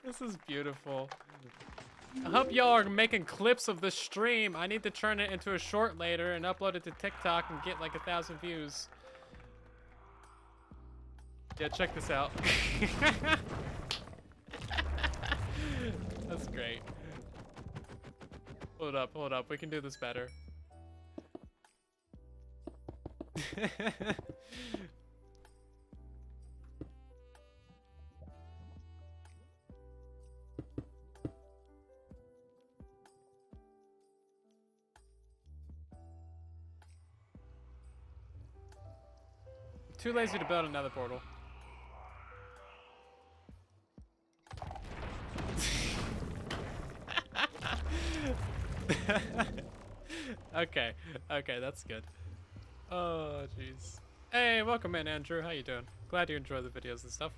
This is beautiful. I hope y'all are making clips of this stream. I need to turn it into a short later and upload it to TikTok and get like 1,000 views. Yeah, check this out. That's great. Hold up, hold up. We can do this better. Too lazy to build another portal. Okay, okay, that's good. Oh, jeez. Hey, welcome in, Andrew. How you doing? Glad you enjoy the videos and stuff.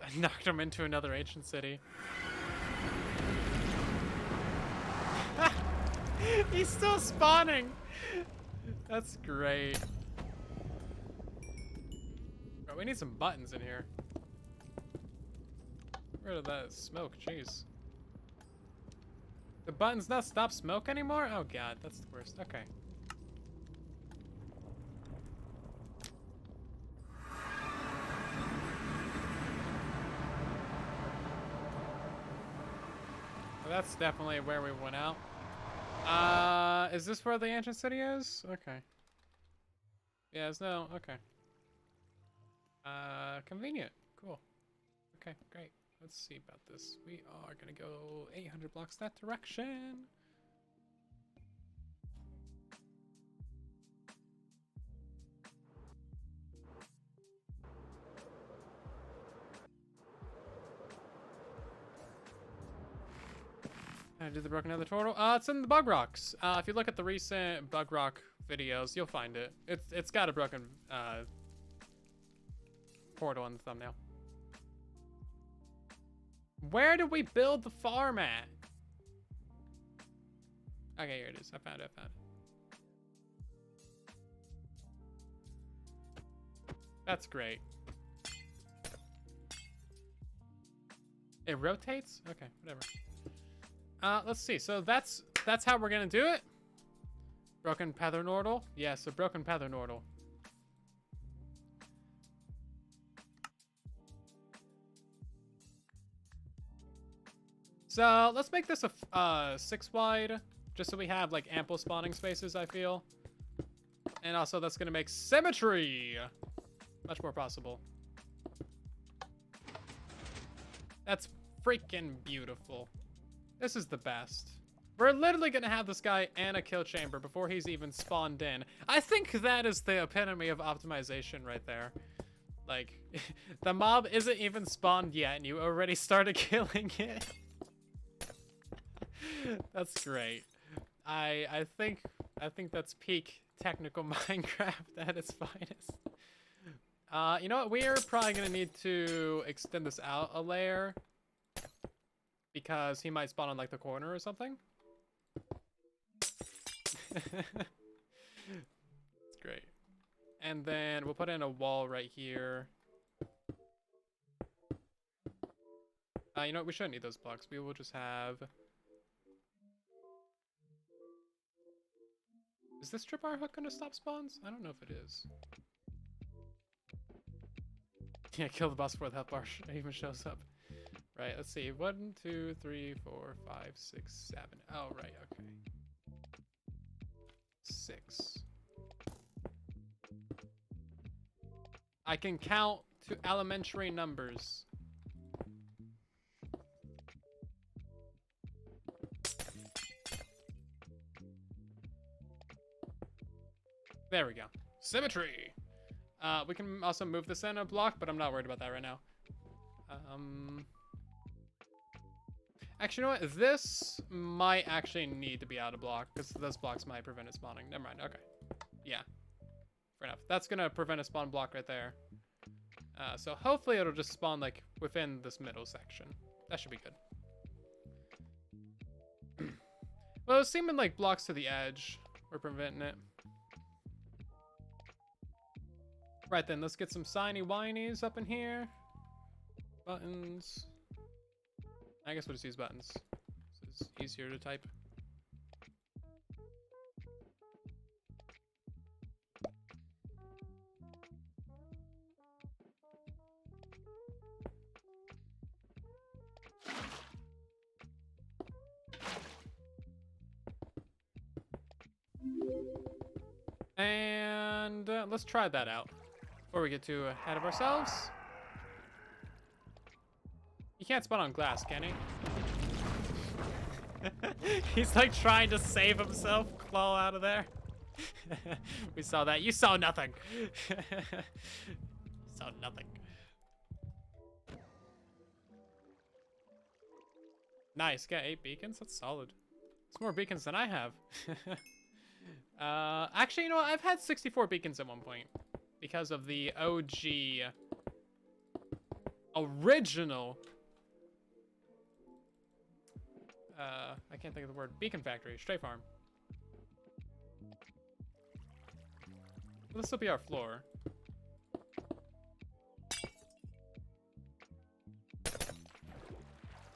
I knocked him into another ancient city. He's still spawning. That's great. Bro, we need some buttons in here. Get rid of that smoke, jeez. The button's not stop smoke anymore? Oh god, that's the worst. Okay. Well, that's definitely where we went out. Is this where the ancient city is? Okay. Yeah, it's no, okay. Convenient. Cool. Okay, great. Let's see about this. We are gonna go 800 blocks that direction. I did the broken nether portal. It's in the bug rocks. If you look at the recent bug rock videos, you'll find it. It's got a broken portal in the thumbnail. Where did we build the farm at? Okay, here it is. I found it. That's great. It rotates? Okay, whatever. Let's see. So that's how we're gonna do it. Broken Pethernordle? Yes, a broken Pethernordle. So let's make this a 6 wide, just so we have like ample spawning spaces, I feel. And also that's gonna make symmetry much more possible. That's freaking beautiful. This is the best. We're literally gonna have this guy and a kill chamber before he's even spawned in. I think that is the epitome of optimization right there. Like, the mob isn't even spawned yet and you already started killing it. That's great. I think that's peak technical Minecraft at its finest. You know what? We are probably gonna need to extend this out a layer because he might spawn on like the corner or something. It's great. And then we'll put in a wall right here. You know what? We shouldn't need those blocks. We will just have. Is this tripwire hook gonna stop spawns? I don't know if it is. Yeah, kill the boss before the health bar even shows up. Right, let's see. 1, 2, 3, 4, 5, 6, 7. Oh, right, okay. 6. I can count to elementary numbers. There we go. Symmetry! We can also move this in a block, but I'm not worried about that right now. Actually, you know what? This might actually need to be out of block because those blocks might prevent it spawning. Never mind. Okay. Yeah. Fair enough. That's going to prevent a spawn block right there. So hopefully it'll just spawn like within this middle section. That should be good. Well, it's seeming like blocks to the edge were preventing it. Right then, let's get some signy whinies up in here. Buttons. I guess we'll just use buttons. This is easier to type. And let's try that out before we get too ahead of ourselves. He can't spawn on glass, can he? He's like trying to save himself, claw out of there. We saw that. You saw nothing. Saw nothing. Nice, got 8 beacons. That's solid. It's more beacons than I have. Actually, you know what? I've had 64 beacons at one point because of the OG original. I can't think of the word. Beacon Factory, Stray Farm. This will be our floor.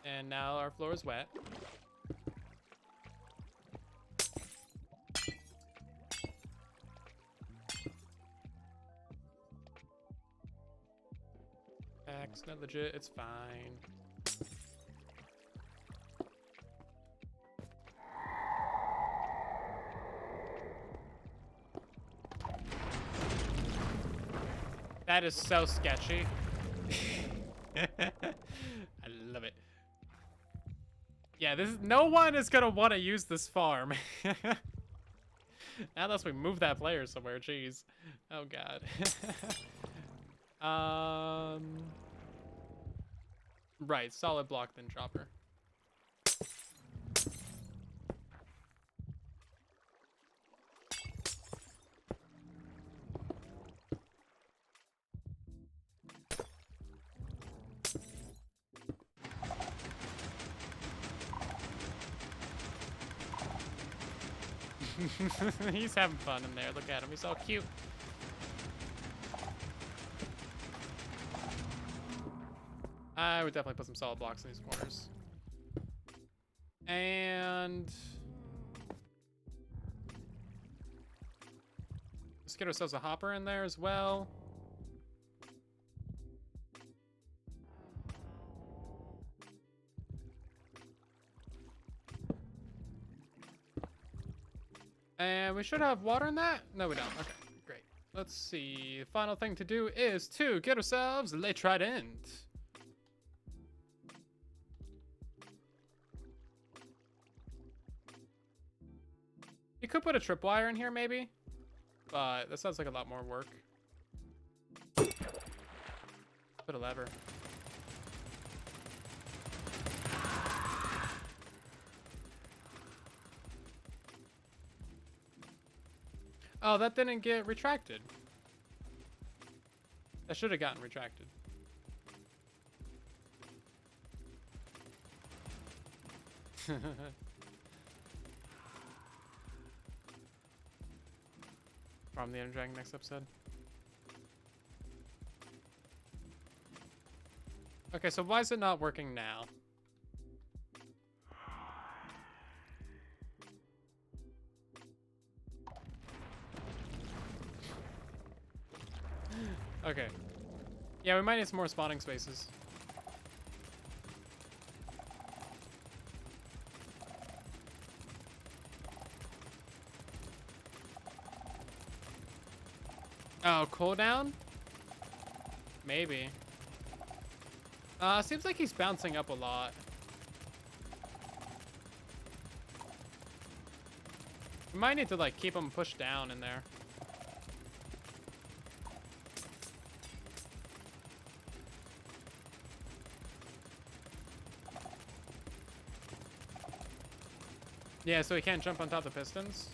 And now our floor is wet. It's not legit, it's fine. That is so sketchy. I love it. Yeah, no one is gonna want to use this farm. Unless we move that player somewhere, jeez. Oh god. Right, solid block then chopper. He's having fun in there. Look at him. He's all cute. I would definitely put some solid blocks in these corners. And let's get ourselves a hopper in there as well. And we should have water in that? No, we don't. Okay, great. Let's see. The final thing to do is to get ourselves a trident. You could put a tripwire in here, maybe, but that sounds like a lot more work. Put a lever. Oh, that didn't get retracted. That should have gotten retracted. From the Ender Dragon next episode. Okay, so why is it not working now? Okay. Yeah, we might need some more spawning spaces. Oh, cooldown? Maybe. Seems like he's bouncing up a lot. We might need to, like, keep him pushed down in there. Yeah, so he can't jump on top of the pistons.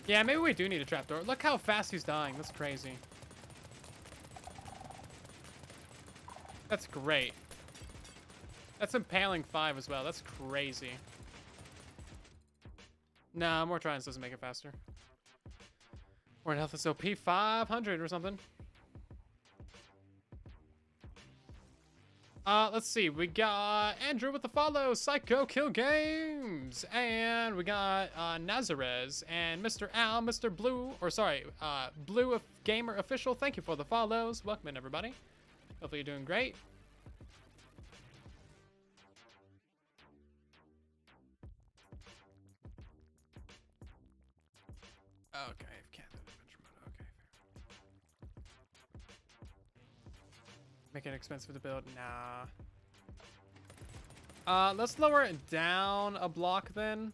Yeah, maybe we do need a trapdoor. Look how fast he's dying. That's crazy. That's great. That's impaling 5 as well. That's crazy. Nah, more tries doesn't make it faster. Or health is OP 500 or something. Let's see. We got Andrew with the follow, Psycho Kill Games, and we got Nazarez and Mr. Al, Mr. Blue, or sorry, Blue Gamer Official. Thank you for the follows. Welcome in, everybody. Hopefully you're doing great. Okay, can't do adventure mode. Okay, fair. Make it expensive to build. Nah. Let's lower it down a block then.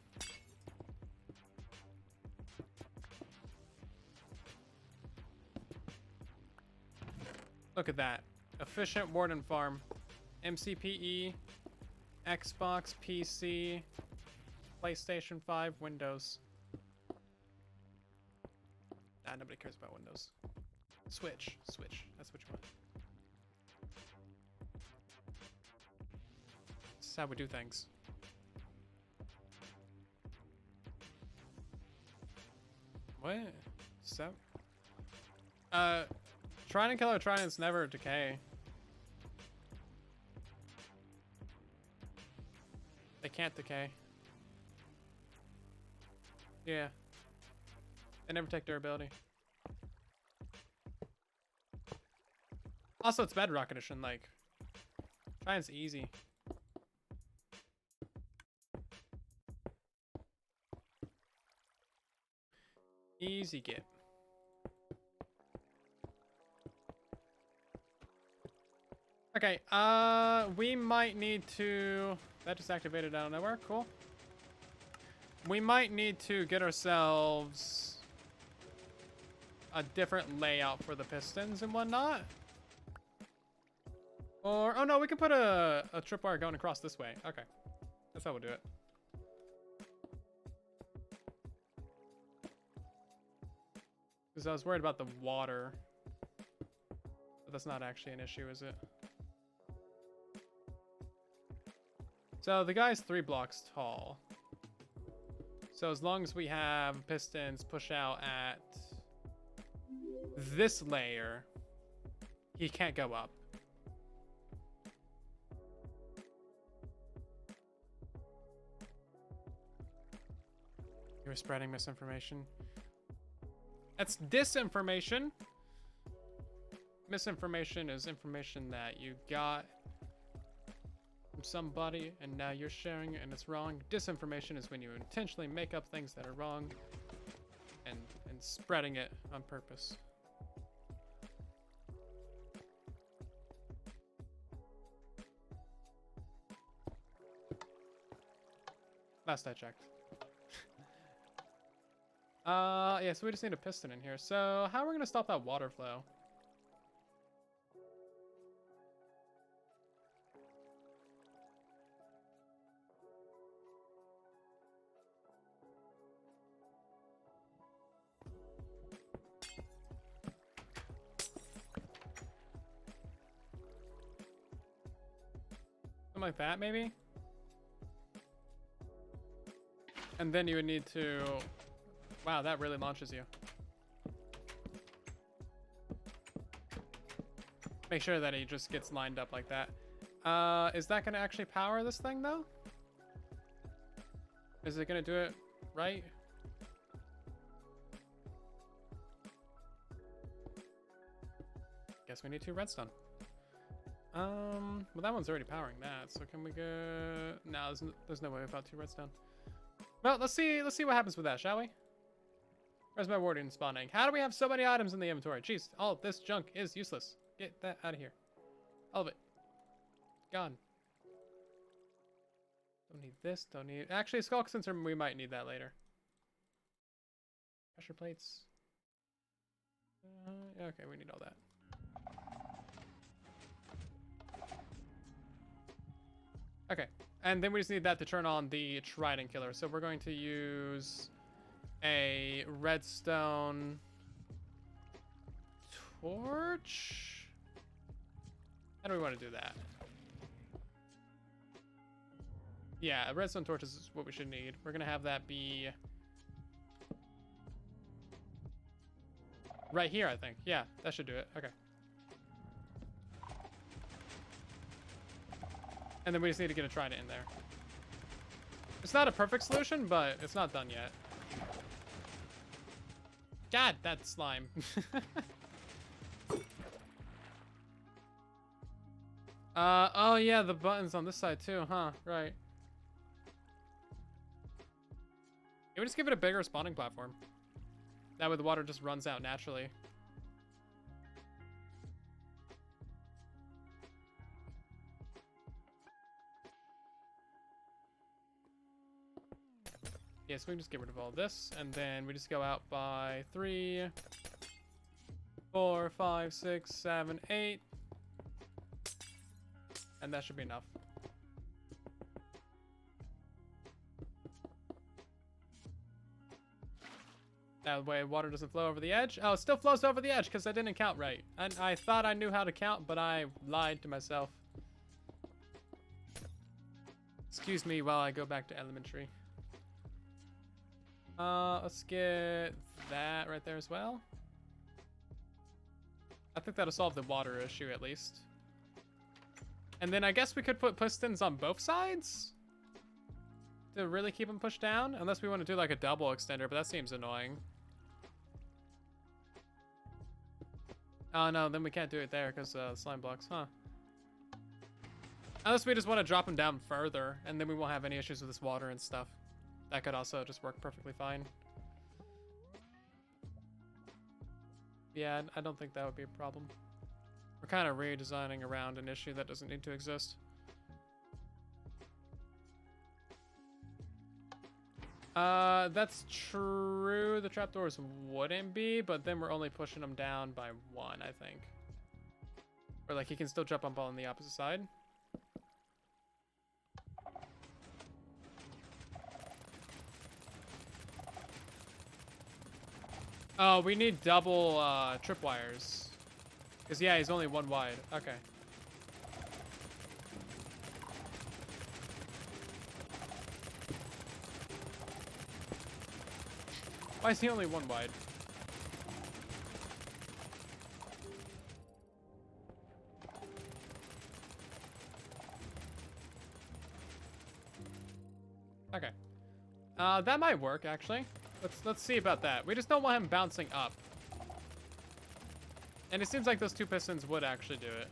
Look at that. Efficient Warden farm. MCPE, Xbox, PC, PlayStation 5, Windows. Nah, nobody cares about Windows. Switch. That's what you want. This is how we do things. What? So? Trident killer tridents never decay. They can't decay. Yeah. They never take durability. Also, it's Bedrock edition, like, trident's easy. Easy get. Okay, we might need to... That just activated out of nowhere. Cool. We might need to get ourselves a different layout for the pistons and whatnot. Or... Oh, no, we can put a tripwire going across this way. Okay. That's how we'll do it. Because I was worried about the water. But that's not actually an issue, is it? So the guy's 3 blocks tall. So as long as we have pistons push out at this layer, he can't go up. You're spreading misinformation. That's disinformation. Misinformation is information that you got from somebody and now you're sharing it and it's wrong. Disinformation is when you intentionally make up things that are wrong and spreading it on purpose. Last I checked. Yeah, so we just need a piston in here. So how are we gonna stop that water flow? Something like that, maybe? And then you would need to... Wow, that really launches you. Make sure that he just gets lined up like that. Is that gonna actually power this thing, though? Is it gonna do it right? Guess we need 2 redstone. Well, that one's already powering that, so can we go... No, there's no way without 2 redstone. Well, let's see what happens with that, shall we? Where's my Warden spawning? How do we have so many items in the inventory? Jeez, all of this junk is useless. Get that out of here. All of it. Gone. Don't need this, don't need... Actually, Skulk Sensor, we might need that later. Pressure plates. Okay, we need all that. Okay, and then we just need that to turn on the trident killer. So we're going to use a redstone torch. How do we want to do that? Yeah, a redstone torch is what we should need. We're gonna have that be right here, I think. Yeah, that should do it. Okay. And then we just need to get a trident in there. It's not a perfect solution, but it's not done yet. God, that slime. Oh yeah, the button's on this side too, huh? Right. Can we just give it a bigger spawning platform? That way the water just runs out naturally. Yeah, so we can just get rid of all this, and then we just go out by 3, 4, 5, 6, 7, 8. And that should be enough. That way water doesn't flow over the edge. Oh, it still flows over the edge because I didn't count right. And I thought I knew how to count, but I lied to myself. Excuse me while I go back to elementary. Let's get that right there as well. I think that'll solve the water issue at least. And then I guess we could put pistons on both sides to really keep them pushed down, unless we want to do like a double extender, but that seems annoying. Oh no, then we can't do it there because slime blocks, huh? Unless we just want to drop them down further, and then we won't have any issues with this water and stuff. That could also just work perfectly fine. Yeah, I don't think that would be a problem. We're kind of redesigning around an issue that doesn't need to exist. That's true. The trapdoors wouldn't be, but then we're only pushing them down by 1, I think. Or like he can still jump up on the opposite side. Oh, we need double tripwires. Because, yeah, he's only 1 wide. Okay. Why is he only 1 wide? Okay. That might work, actually. Let's see about that. We just don't want him bouncing up. And it seems like those 2 pistons would actually do it.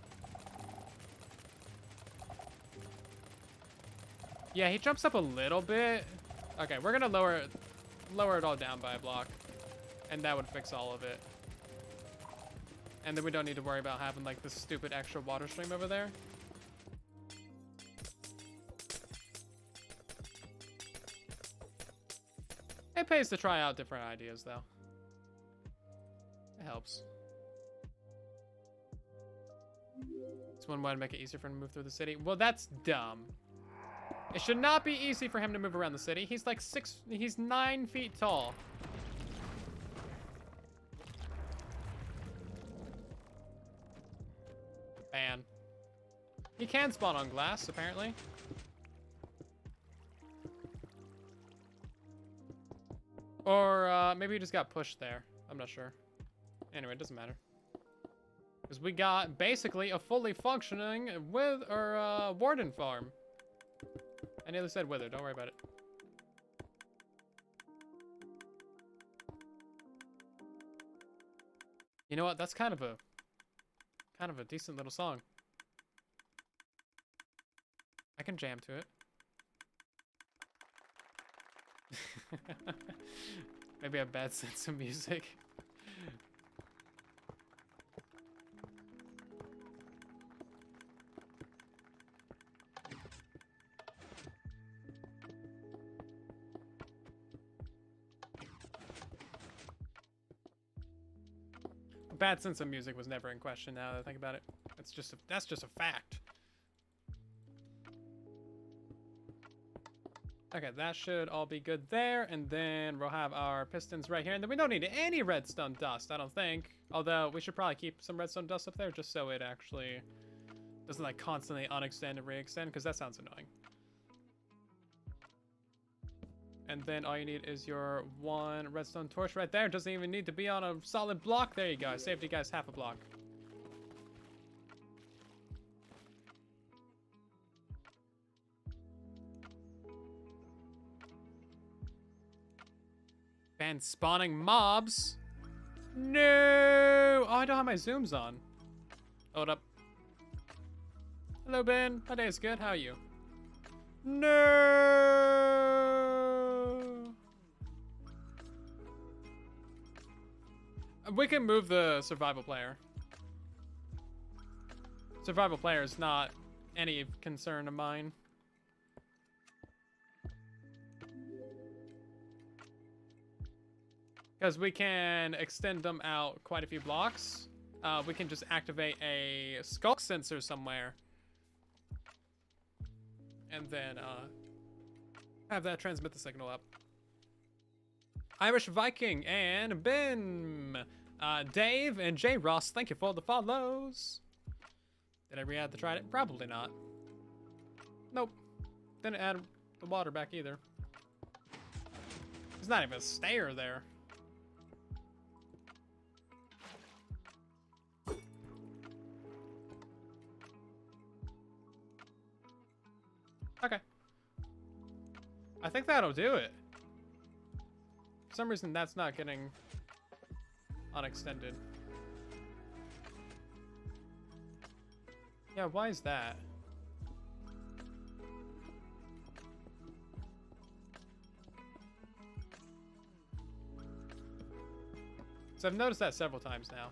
Yeah, he jumps up a little bit. Okay, we're gonna lower it all down by a block. And that would fix all of it. And then we don't need to worry about having like this stupid extra water stream over there. It pays to try out different ideas, though. It helps. It's 1 way to make it easier for him to move through the city. Well, that's dumb. It should not be easy for him to move around the city. He's like he's 9 feet tall. Man. He can spawn on glass, apparently. Or maybe he just got pushed there. I'm not sure. Anyway, it doesn't matter. Because we got basically a fully functioning Warden farm. I nearly said wither, don't worry about it. You know what? That's kind of a decent little song. I can jam to it. Maybe a bad sense of music. A bad sense of music was never in question now that I think about it. That's just a fact. Okay, that should all be good there. And then we'll have our pistons right here. And then we don't need any redstone dust, I don't think. Although we should probably keep some redstone dust up there just so it actually doesn't like constantly unextend and re-extend, because that sounds annoying. And then all you need is your one redstone torch right there. It doesn't even need to be on a solid block. There you go. I saved you guys half a block. And spawning mobs. No! Oh, I don't have my zooms on. Hold up. Hello, Ben. My day is good. How are you? No! We can move the survival player. Survival player is not any concern of mine. Because we can extend them out quite a few blocks. We can just activate a skulk sensor somewhere. And then have that transmit the signal up. Irish Viking and Ben, Dave and J Ross, thank you for the follows. Did I re-add the trident? Probably not. Nope. Didn't add the water back either. There's not even a stair there. Okay. I think that'll do it. For some reason, that's not getting unextended. Yeah, why is that? So I've noticed that several times now.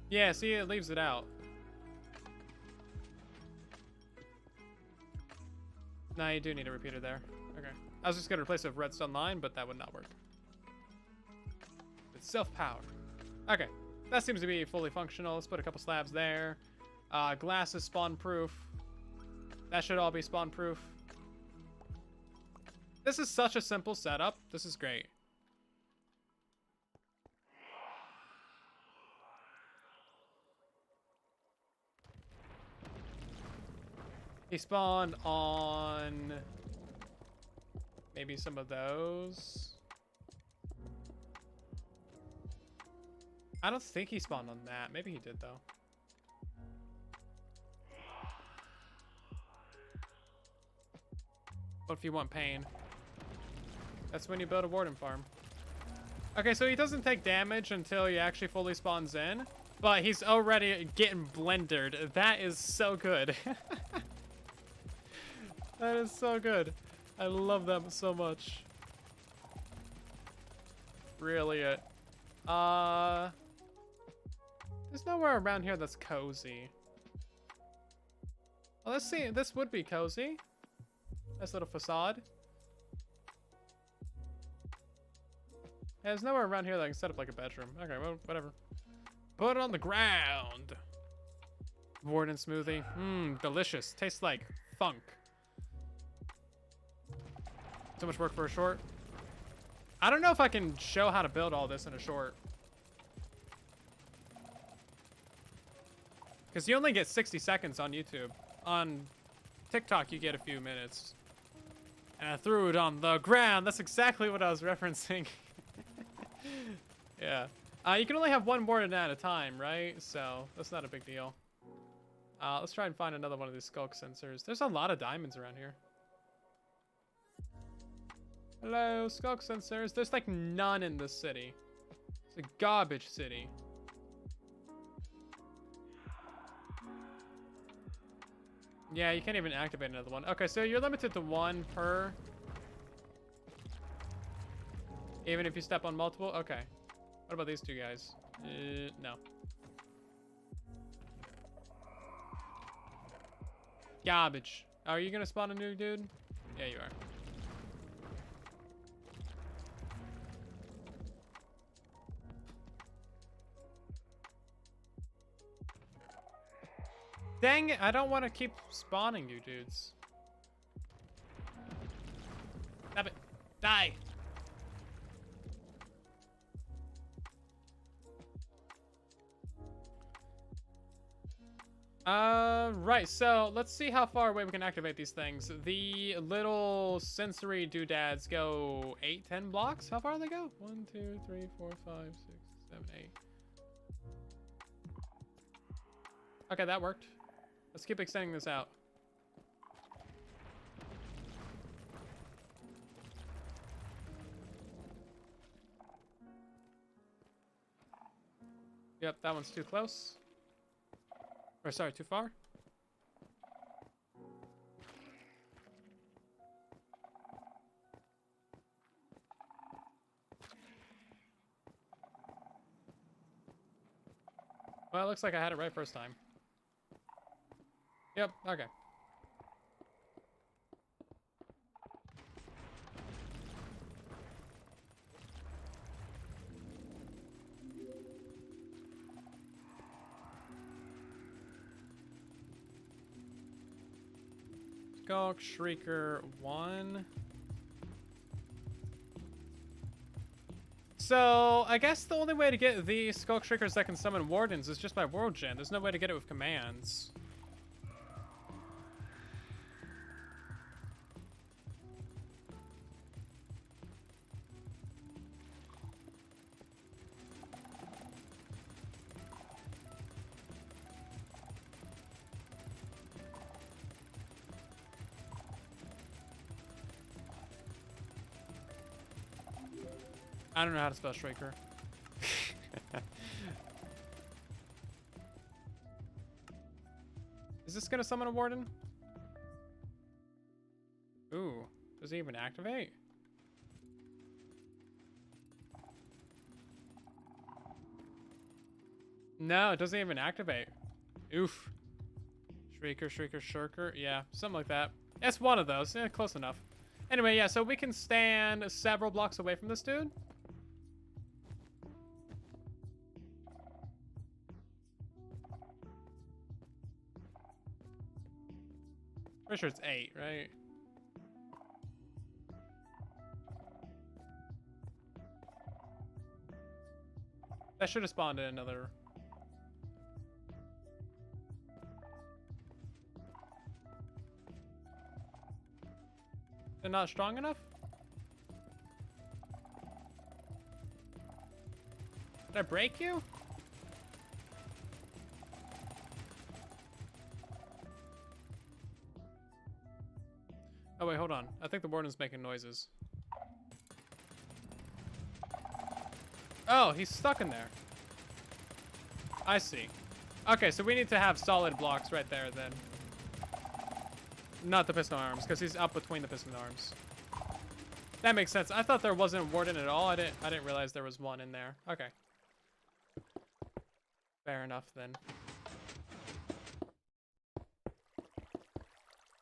Yeah, see, it leaves it out. No, you do need a repeater there. Okay. I was just going to replace it with redstone line, but that would not work. It's self-power. Okay. That seems to be fully functional. Let's put a couple slabs there. Glass is spawn-proof. That should all be spawn-proof. This is such a simple setup. This is great. He spawned on maybe some of those. I don't think he spawned on that. Maybe he did though. What if you want pain? That's when you build a Warden farm. Okay, so he doesn't take damage until he actually fully spawns in, but he's already getting blendered. That is so good. That is so good. I love them so much. Really it. There's nowhere around here that's cozy. Well, let's see. This would be cozy. Nice little facade. Yeah, there's nowhere around here that I can set up like a bedroom. Okay, well, whatever. Put it on the ground. Warden smoothie. Mmm, delicious. Tastes like funk. Too much work for a short. I don't know if I can show how to build all this in a short. Because you only get 60 seconds on YouTube. On TikTok, you get a few minutes. And I threw it on the ground. That's exactly what I was referencing. Yeah. You can only have one warden at a time, right? So that's not a big deal. Let's try and find another one of these skulk sensors. There's a lot of diamonds around here. Hello, skulk sensors. There's like none in this city. It's a garbage city. Yeah, you can't even activate another one. Okay, so you're limited to one per. Even if you step on multiple? Okay. What about these two guys? No. Garbage. Are you gonna spawn a new dude? Yeah, you are. Dang it, I don't want to keep spawning you dudes. Stop it. Die. Right, so let's see how far away we can activate these things. The little sensory doodads go 8, 10 blocks. How far do they go? 1, 2, 3, 4, 5, 6, 7, 8. Okay, that worked. Let's keep extending this out. Yep, that one's too close. Or sorry, too far. Well, it looks like I had it right first time. Yep, okay. Skulk Shrieker 1. So, I guess the only way to get the Skulk Shriekers that can summon Wardens is just by World Gen. There's no way to get it with commands. I don't know how to spell Shrieker. Is this gonna summon a Warden? Ooh, does he even activate? No, it doesn't even activate. Oof. Shrieker, Shrieker, Shirker. Yeah, something like that. It's one of those. Yeah, close enough. Anyway, yeah, so we can stand several blocks away from this dude. Pretty sure it's 8, right? That should have spawned in another. They're not strong enough? Did I break you? Oh wait, hold on. I think the Warden's making noises. Oh, he's stuck in there. I see. Okay, so we need to have solid blocks right there then. Not the piston arms, because he's up between the piston arms. That makes sense. I thought there wasn't Warden at all. I didn't realize there was one in there. Okay. Fair enough then.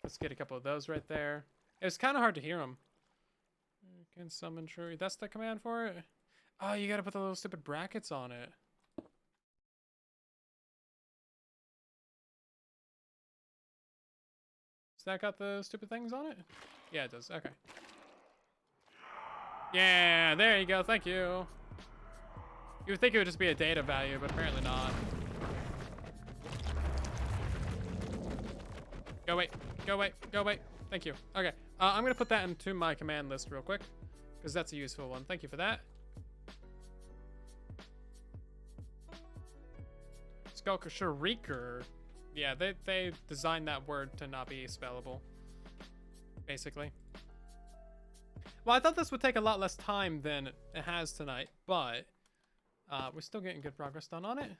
Let's get a couple of those right there. It's kind of hard to hear them. Can summon true. That's the command for it? Oh, you gotta put the little stupid brackets on it. Does that got the stupid things on it? Yeah, it does. Okay. Yeah, there you go. Thank you. You would think it would just be a data value, but apparently not. Go away. Go away. Go away. Thank you. Okay. I'm going to put that into my command list real quick, because that's a useful one. Thank you for that. Skulker Shrieker. Yeah, they designed that word to not be spellable, basically. Well, I thought this would take a lot less time than it has tonight, but we're still getting good progress done on it.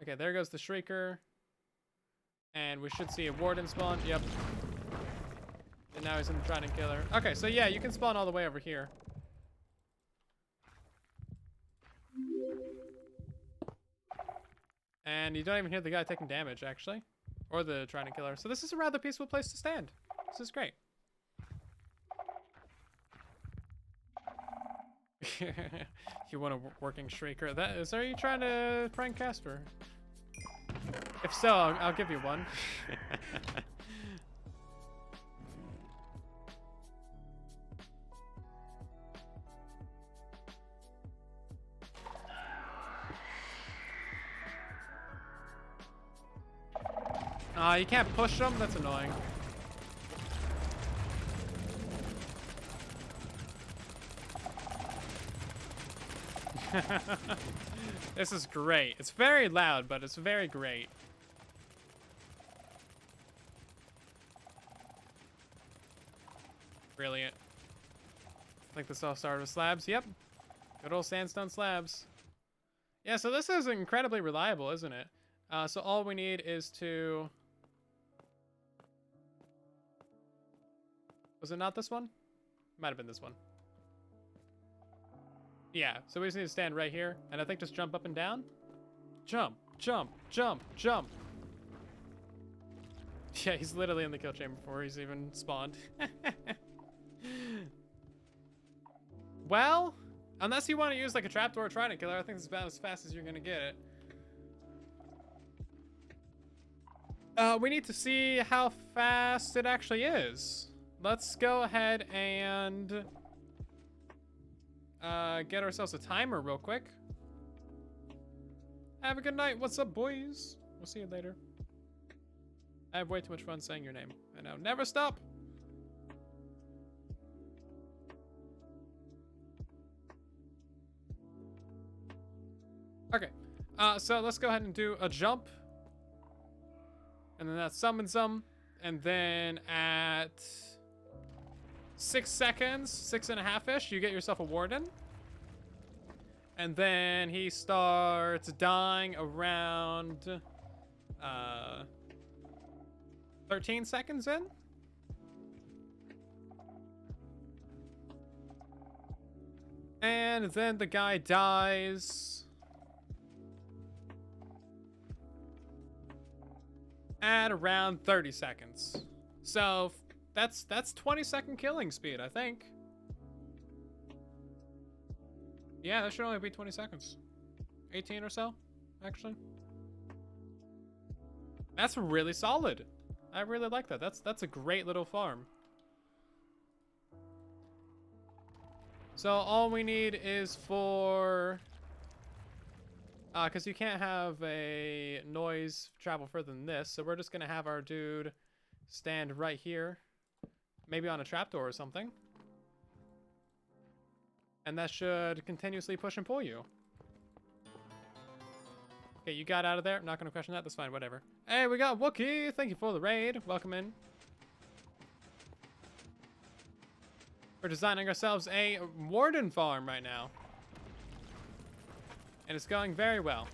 Okay, there goes the Shrieker. And we should see a Warden spawn. Yep. And now he's in the Trident Killer. Okay, so yeah, you can spawn all the way over here. And you don't even hear the guy taking damage, actually. Or the Trident Killer. So this is a rather peaceful place to stand. This is great. You want a working shrieker? Are you trying to prank Casper? If so, I'll give you one. You can't push them? That's annoying. This is great. It's very loud, but it's very great. Brilliant. I think this all started with slabs. Yep. Good old sandstone slabs. Yeah, so this is incredibly reliable, isn't it? So all we need is to... Was it not this one? Might have been this one. Yeah, so we just need to stand right here, and I think just jump up and down. Jump, jump, jump, jump. Yeah, he's literally in the kill chamber before he's even spawned. Well, unless you want to use like a trapdoor or trident killer, I think it's about as fast as you're gonna get it. We need to see how fast it actually is. Let's go ahead and get ourselves a timer real quick. Have a good night. What's up, boys? We'll see you later. I have way too much fun saying your name. I know. Never stop. Okay. So let's go ahead and do a jump. And then that summons them. And then at 6 seconds, 6.5-ish, you get yourself a Warden. And then he starts dying around 13 seconds in. And then the guy dies at around 30 seconds. So that's 20-second killing speed, I think. Yeah, that should only be 20 seconds. 18 or so, actually. That's really solid. I really like that. That's a great little farm. So all we need is for... because you can't have a noise travel further than this, so we're just going to have our dude stand right here. Maybe on a trapdoor or something. And that should continuously push and pull you. Okay, you got out of there. I'm not going to question that. That's fine. Whatever. Hey, we got Wookie. Thank you for the raid. Welcome in. We're designing ourselves a Warden farm right now. And it's going very well.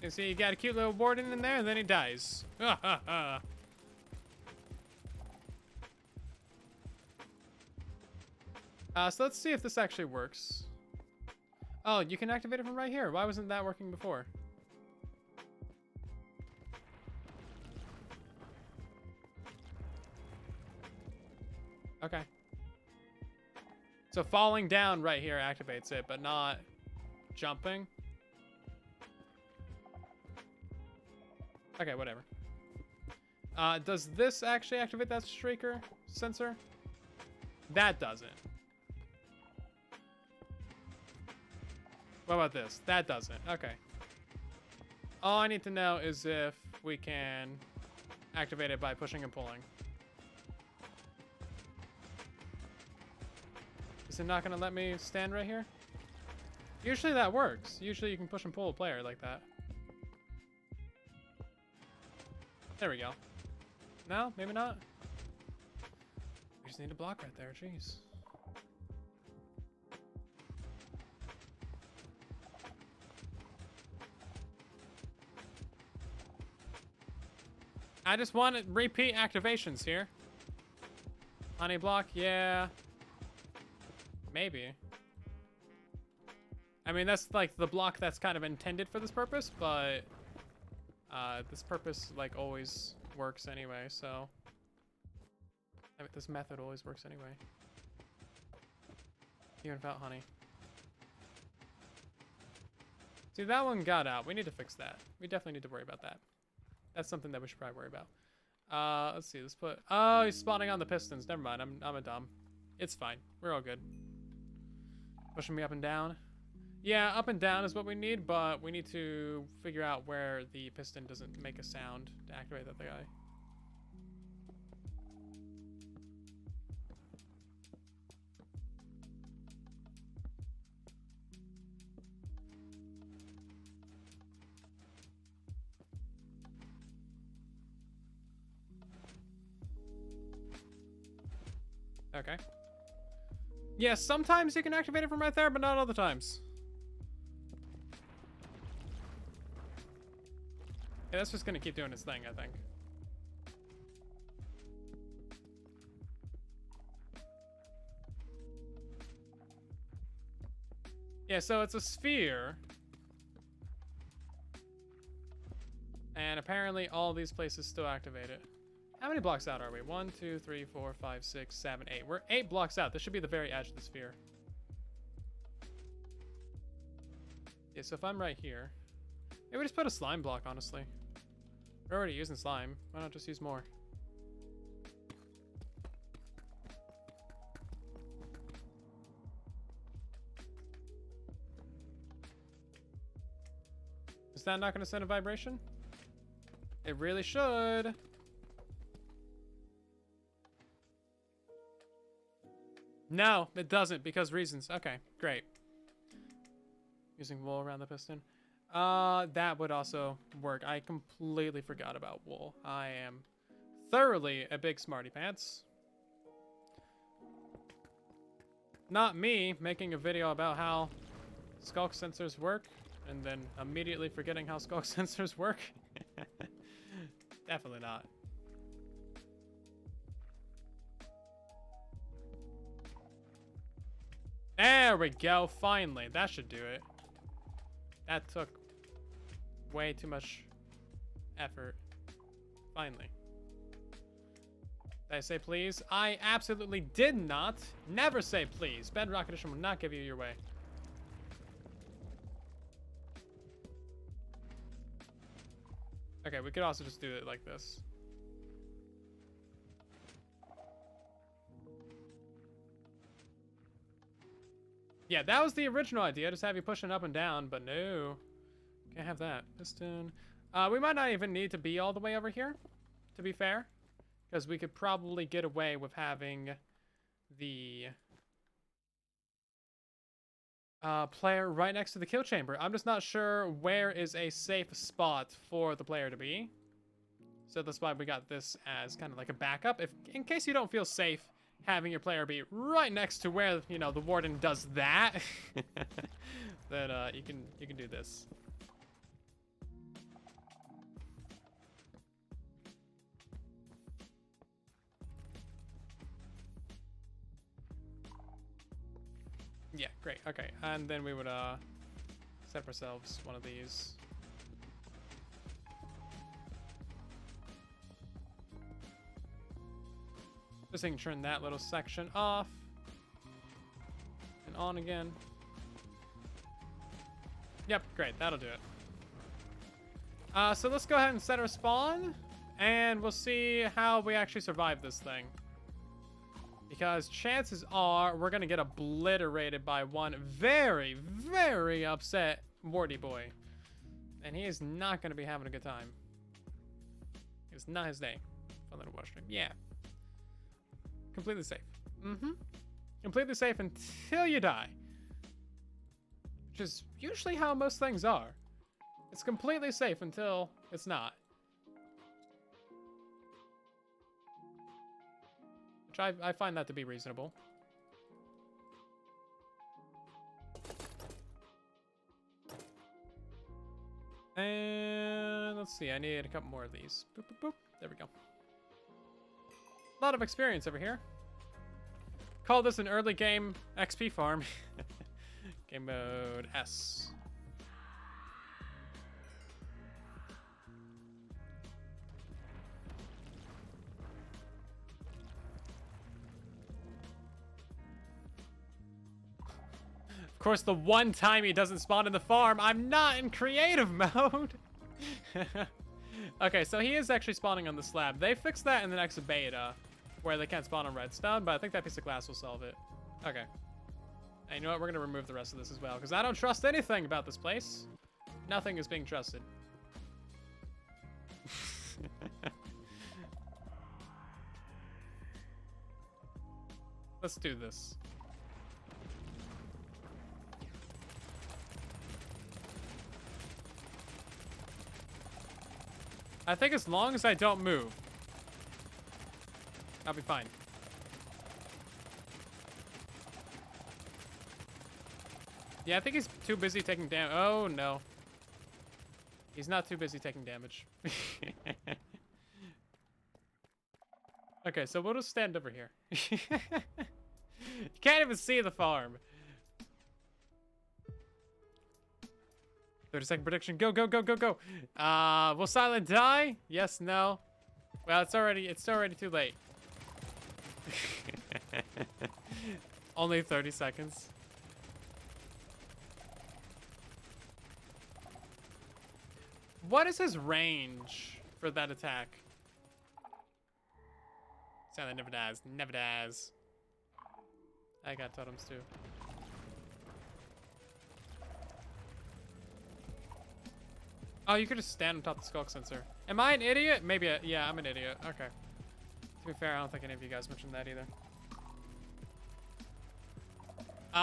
You see, you got a cute little Warden in there, and then he dies. So let's see if this actually works. Oh, you can activate it from right here. Why wasn't that working before? Okay. So falling down right here activates it, but not jumping. Okay, whatever. Does this actually activate that streaker sensor? That doesn't. What about this? That doesn't. Okay. All I need to know is if we can activate it by pushing and pulling. Is it not going to let me stand right here? Usually that works. Usually you can push and pull a player like that. There we go. No? Maybe not? We just need a block right there. Jeez. I just wanted repeat activations here. Honey block, yeah. Maybe. I mean, that's like the block that's kind of intended for this purpose, but this purpose like always works anyway, so. I mean, this method always works anyway. Even without honey. See, that one got out. We need to fix that. We definitely need to worry about that. That's something that we should probably worry about. Let's see. Let's put... Oh, he's spawning on the pistons. Never mind. I'm a dumb. It's fine. We're all good. Pushing me up and down. Yeah, up and down is what we need, but we need to figure out where the piston doesn't make a sound to activate that guy. Okay. Yeah, sometimes you can activate it from right there, but not all the times. Yeah, that's just gonna keep doing its thing, I think. Yeah, so it's a sphere. And apparently all these places still activate it. How many blocks out are we? 1, 2, 3, 4, 5, 6, 7, 8. We're 8 blocks out. This should be the very edge of the sphere. Yeah, so if I'm right here, maybe we just put a slime block, honestly. We're already using slime. Why not just use more? Is that not going to send a vibration? It really should. No, it doesn't because reasons. Okay, great. Using wool around the piston. That would also work. I completely forgot about wool. I am thoroughly a big smarty pants. Not me making a video about how skulk sensors work and then immediately forgetting how skulk sensors work. Definitely not. There we go, finally. That should do it. That took way too much effort. Finally. Did I say please? I absolutely did not. Never say please. Bedrock Edition will not give you your way. Okay, we could also just do it like this. Yeah, that was the original idea. Just have you pushing up and down, but no. Can't have that. Piston. We might not even need to be all the way over here, to be fair. Because we could probably get away with having the player right next to the kill chamber. I'm just not sure where is a safe spot for the player to be. So that's why we got this as kind of like a backup. In case you don't feel safe having your player be right next to where, you know, the warden does that, then you can do this. Yeah, great. Okay, and then we would set up ourselves one of these. Just so you can turn that little section off and on again. Yep, great. That'll do it. So let's go ahead and set our spawn, and we'll see how we actually survive this thing. Because chances are we're going to get obliterated by one very, very upset Wardy boy. And he is not going to be having a good time. It's not his day. Fun little watch stream. Yeah. Completely safe. Completely safe until you die. Which is usually how most things are. It's completely safe until it's not. Which I find that to be reasonable. And let's see, I need a couple more of these. Boop, boop, boop. There we go. A lot of experience over here. Call this an early game XP farm. Game mode S. course, the one time he doesn't spawn in the farm, I'm not in creative mode. Okay, so he is actually spawning on the slab. They fixed that in the next beta, where they can't spawn on redstone, but I think that piece of glass will solve it. Okay. And you know what? We're gonna remove the rest of this as well, because I don't trust anything about this place. Nothing is being trusted. Let's do this. I think as long as I don't move, I'll be fine. Yeah, I think he's too busy taking damage. Oh, no. He's not too busy taking damage. Okay, so we'll just stand over here. You can't even see the farm. 30-second prediction. Go, go, go, go, go. Will Silent die? Yes, no. Well, it's already too late. Only 30 seconds. What is his range for that attack? Silent never dies. Never dies. I got totems too. Oh, you could just stand on top of the skulk sensor. Am I an idiot? Maybe. Yeah, I'm an idiot. Okay. To be fair, I don't think any of you guys mentioned that either.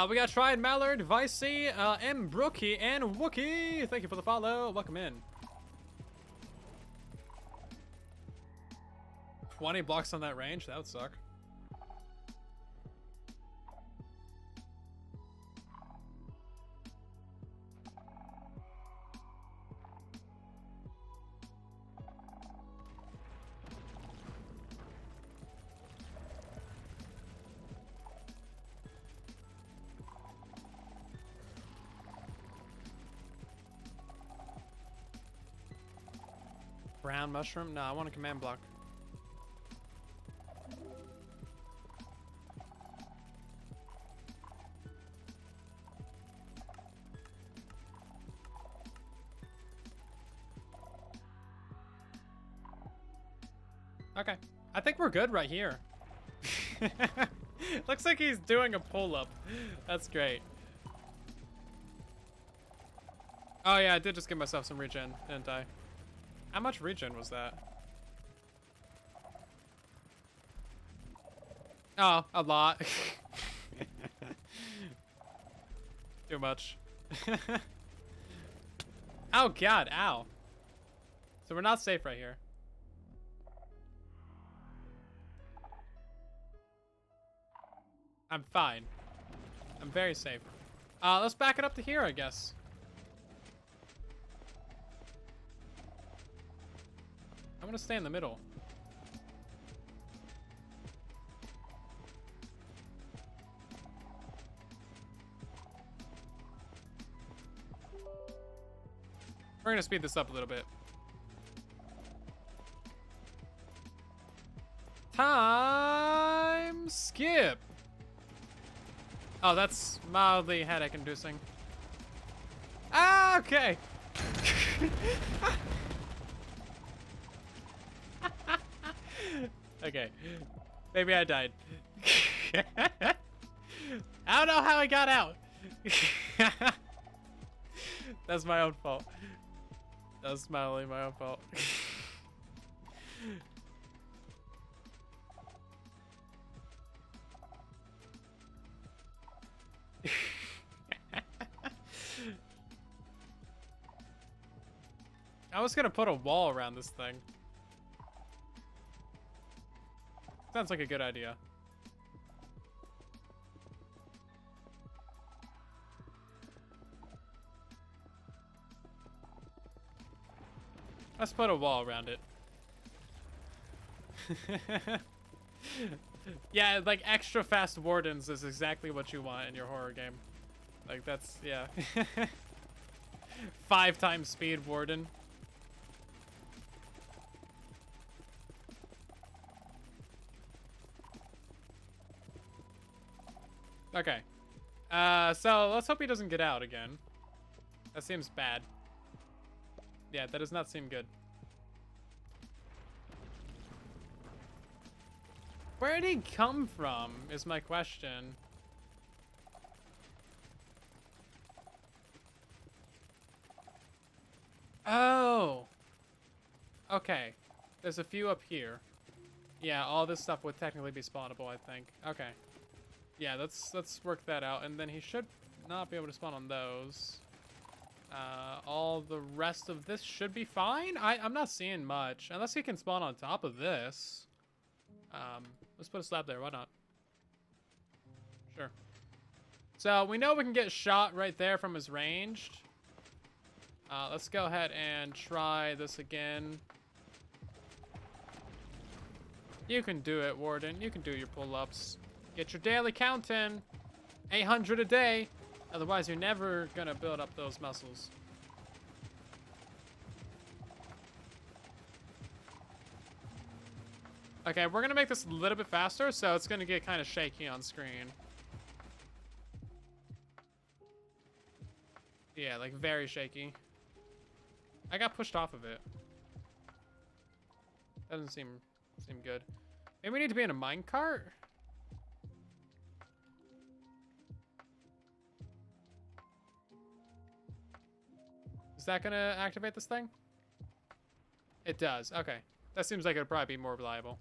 We got Tried Mallard, Vicey, M. Brookie, and Wookie. Thank you for the follow. Welcome in. 20 blocks on that range? That would suck. Brown mushroom? No, I want a command block. Okay. I think we're good right here. Looks like he's doing a pull-up. That's great. Oh yeah, I did just give myself some regen, didn't I? How much regen was that? Oh, a lot. Too much. Oh god, ow. So we're not safe right here. I'm fine. I'm very safe. Let's back it up to here, I guess. I'm gonna stay in the middle. We're gonna speed this up a little bit. Time skip. Oh, that's mildly headache-inducing. Ah, okay. Okay. Maybe I died. I don't know how I got out. That's my own fault. That's mildly my own fault. I was gonna put a wall around this thing. Sounds like a good idea. Let's put a wall around it. Yeah, like extra fast wardens is exactly what you want in your horror game. Like that's, yeah. 5 times speed warden. Okay. So let's hope he doesn't get out again. That seems bad. Yeah, that does not seem good. Where did he come from, is my question. Oh. Okay. There's a few up here. Yeah, all this stuff would technically be spawnable, I think. Okay. Yeah, let's work that out, and then he should not be able to spawn on those. All the rest of this should be fine. I'm not seeing much, unless he can spawn on top of this. Let's put a slab there. Why not? Sure. So we know we can get shot right there from his ranged. Let's go ahead and try this again. You can do it, Warden. You can do your pull-ups. Get your daily count in. 800 a day. Otherwise, you're never gonna build up those muscles. Okay, we're gonna make this a little bit faster, so it's gonna get kind of shaky on screen. Yeah, like very shaky. I got pushed off of it. Doesn't seem good. Maybe we need to be in a minecart? Is that gonna activate this thing? It does. Okay. That seems like it'd probably be more reliable.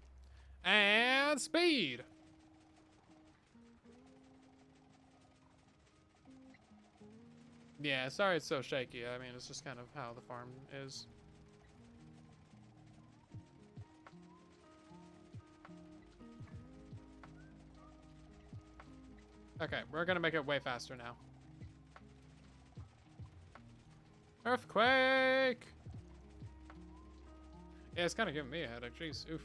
And speed! Yeah, sorry it's so shaky. I mean, it's just kind of how the farm is. Okay, we're gonna make it way faster now. Earthquake! Yeah, it's kind of giving me a headache. Jeez, oof.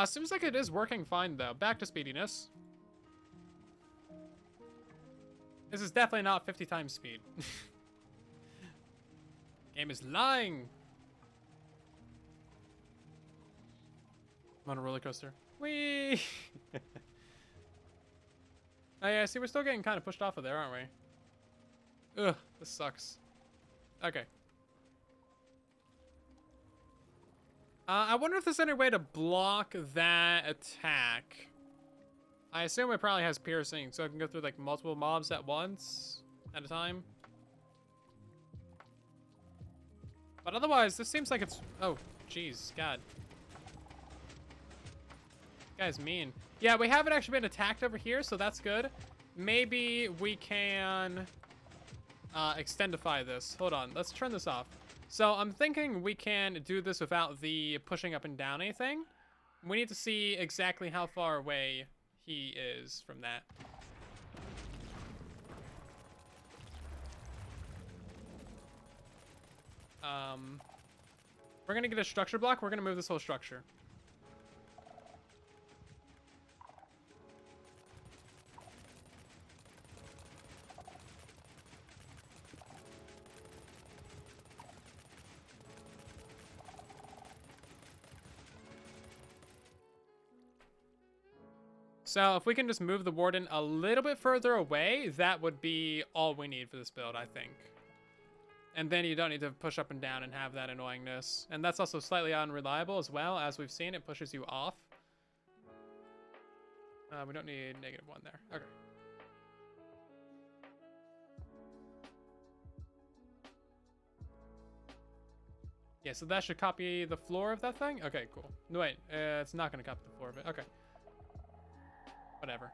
Seems like it is working fine, though. Back to speediness. This is definitely not 50 times speed. Game is lying. I'm on a roller coaster. Whee! Oh yeah, see, we're still getting kind of pushed off of there, aren't we? Ugh, this sucks. Okay. I wonder if there's any way to block that attack. I assume it probably has piercing, so it can go through like multiple mobs at once, at a time. But otherwise, this seems like it's... Oh, jeez, God. Guy's mean. Yeah, we haven't actually been attacked over here, so that's good. Maybe we can extendify this. Hold on, let's turn this off. So I'm thinking we can do this without the pushing up and down anything. We need to see exactly how far away he is from that. We're gonna get a structure block. We're gonna move this whole structure. So if we can just move the Warden a little bit further away, that would be all we need for this build, I think. And then you don't need to push up and down and have that annoyingness. And that's also slightly unreliable as well. As we've seen, it pushes you off. We don't need -1 there. Okay. Yeah, so that should copy the floor of that thing? Okay, cool. No, wait, it's not going to copy the floor of it. Okay. Whatever.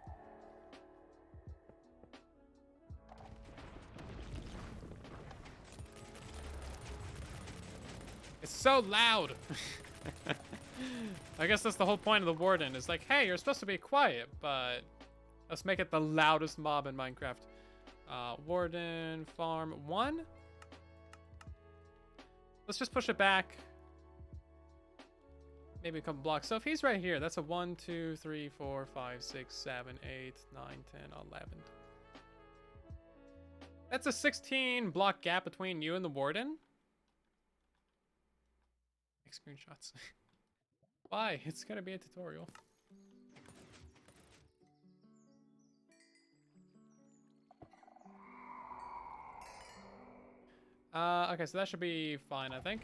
It's so loud. I guess that's the whole point of the Warden. Is like, hey, you're supposed to be quiet, but let's make it the loudest mob in Minecraft. Warden farm 1. Let's just push it back. Maybe a couple blocks. So if he's right here, that's a 1, 2, 3, 4, 5, 6, 7, 8, 9, 10, 11. That's a 16 block gap between you and the Warden. Take screenshots. Why? It's gonna be a tutorial. Okay, so that should be fine, I think.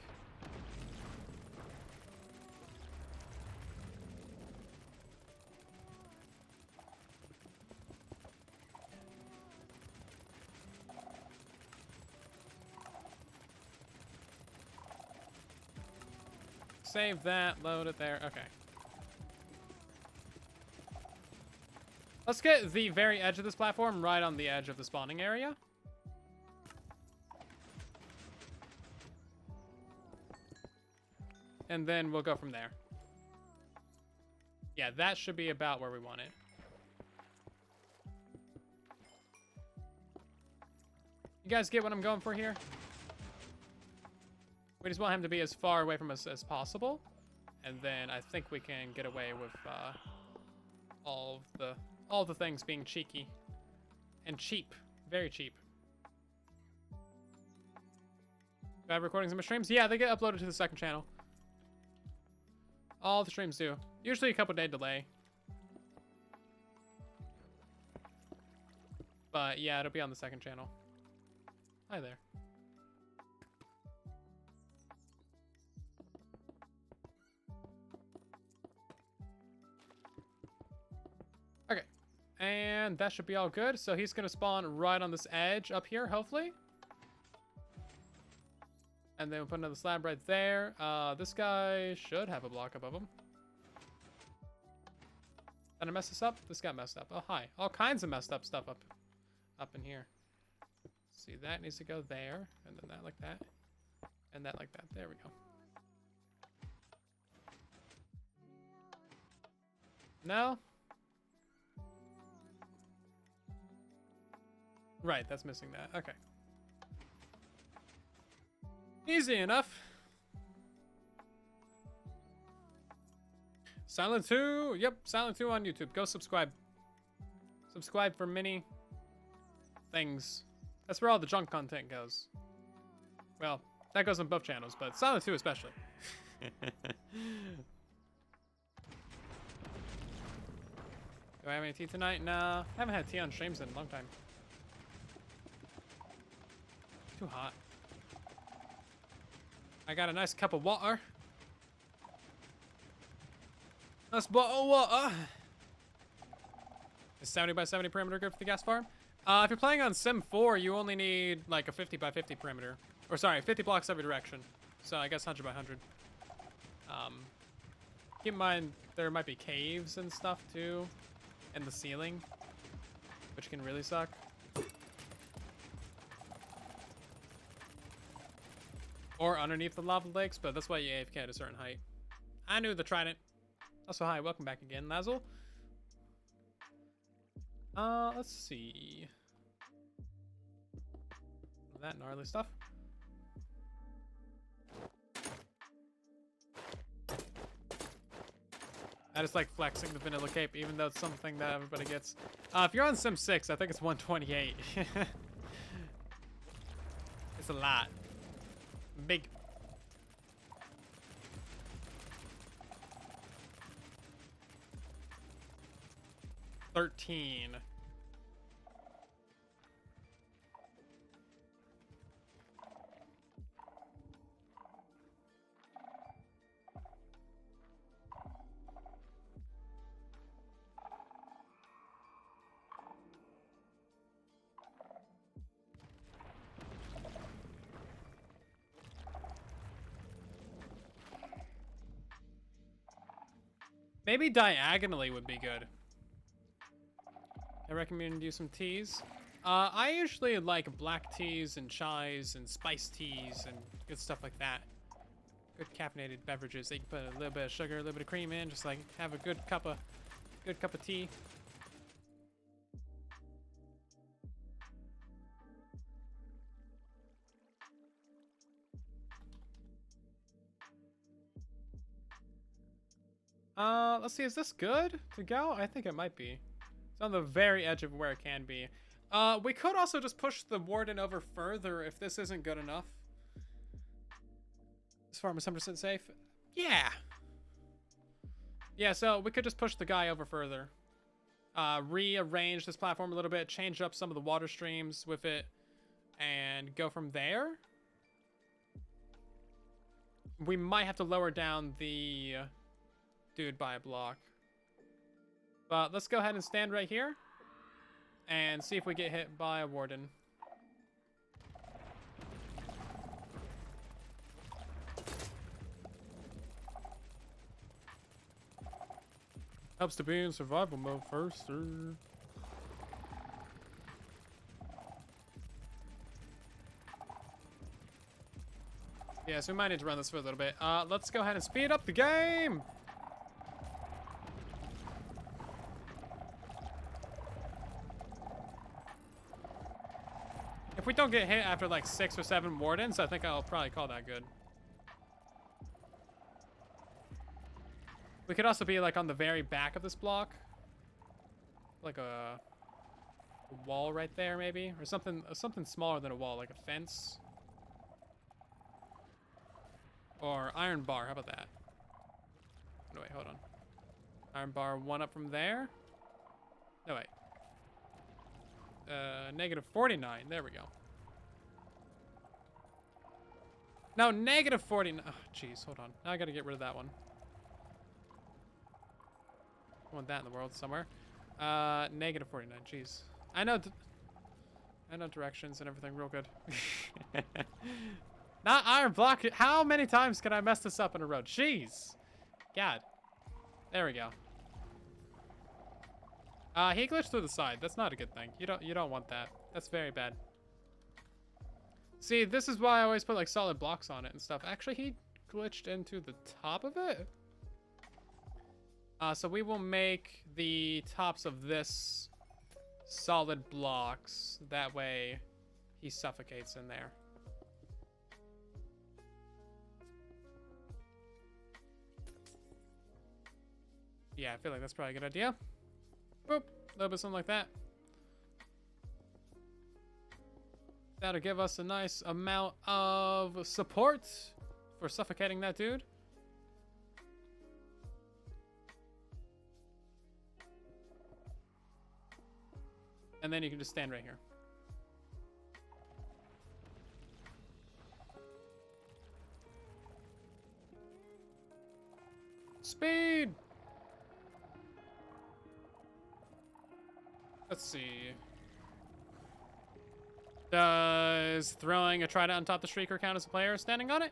Save that, load it there. Okay. Let's get the very edge of this platform right on the edge of the spawning area. And then we'll go from there. Yeah, that should be about where we want it. You guys get what I'm going for here? We just want him to be as far away from us as possible. And then I think we can get away with all the things being cheeky. And cheap. Very cheap. Do I have recordings of my streams? Yeah, they get uploaded to the second channel. All the streams do. Usually a couple day delay. But yeah, it'll be on the second channel. Hi there. Okay. And that should be all good. So he's going to spawn right on this edge up here, hopefully. And then we'll put another slab right there. This guy should have a block above him. Did I mess this up? This got messed up. Oh, hi. All kinds of messed up stuff up in here. See, that needs to go there. And then that like that. And that like that. There we go. No? Right, that's missing that. Okay. Easy enough. Silentwo. Yep, Silentwo on YouTube. Go subscribe. Subscribe for many things. That's where all the junk content goes. Well, that goes on both channels, but Silentwo especially. Do I have any tea tonight? Nah, I haven't had tea on streams in a long time. Too hot. I got a nice cup of water. Nice bottle of water. Is 70 by 70 perimeter good for the gas farm? If you're playing on Sim 4, you only need like a 50 by 50 perimeter. Or sorry, 50 blocks every direction. So I guess 100 by 100. Keep in mind, there might be caves and stuff too. And the ceiling. Which can really suck. Or underneath the lava lakes, but that's why you AFK at a certain height. I knew the trident. Also, hi, welcome back again, Lazzle. Let's see. That gnarly stuff. I just like flexing the vanilla cape, even though it's something that everybody gets. If you're on Sim 6, I think it's 128. It's a lot. Big. $13. Maybe diagonally would be good. I recommend you some teas. I usually like black teas and chais and spiced teas and good stuff like that. Good caffeinated beverages that you can put a little bit of sugar, a little bit of cream in, just like have a good cup of tea. Let's see, is this good to go? I think it might be. It's on the very edge of where it can be. We could also just push the Warden over further if this isn't good enough. This farm is 100% safe. Yeah. Yeah, so we could just push the guy over further. Rearrange this platform a little bit, change up some of the water streams with it, and go from there. We might have to lower down the dude by a block. But let's go ahead and stand right here and see if we get hit by a warden. Helps to be in survival mode first. Yeah, so we might need to run this for a little bit. Let's go ahead and speed up the game. If we don't get hit after like 6 or 7 wardens, I think I'll probably call that good. We could also be like on the very back of this block. Like a wall right there maybe, or something smaller than a wall, like a fence. Or iron bar, how about that? No, wait, hold on. Iron bar 1 up from there. No, wait. Negative 49, there we go. No, negative 49. Oh, jeez, hold on. Now I gotta get rid of that one. I want that in the world somewhere. Negative 49, jeez. I know directions and everything real good. Not iron block. How many times can I mess this up in a row? Jeez. God. There we go. He glitched through the side. That's not a good thing. You don't want that. That's very bad. See, this is why I always put like solid blocks on it and stuff. Actually, he glitched into the top of it. So we will make the tops of this solid blocks. That way he suffocates in there. Yeah, I feel like that's probably a good idea. Boop. A little bit something like that. That'll give us a nice amount of support for suffocating that dude. And then you can just stand right here. Speed! Let's see. Does throwing a trident on top of the Shrieker count as a player standing on it?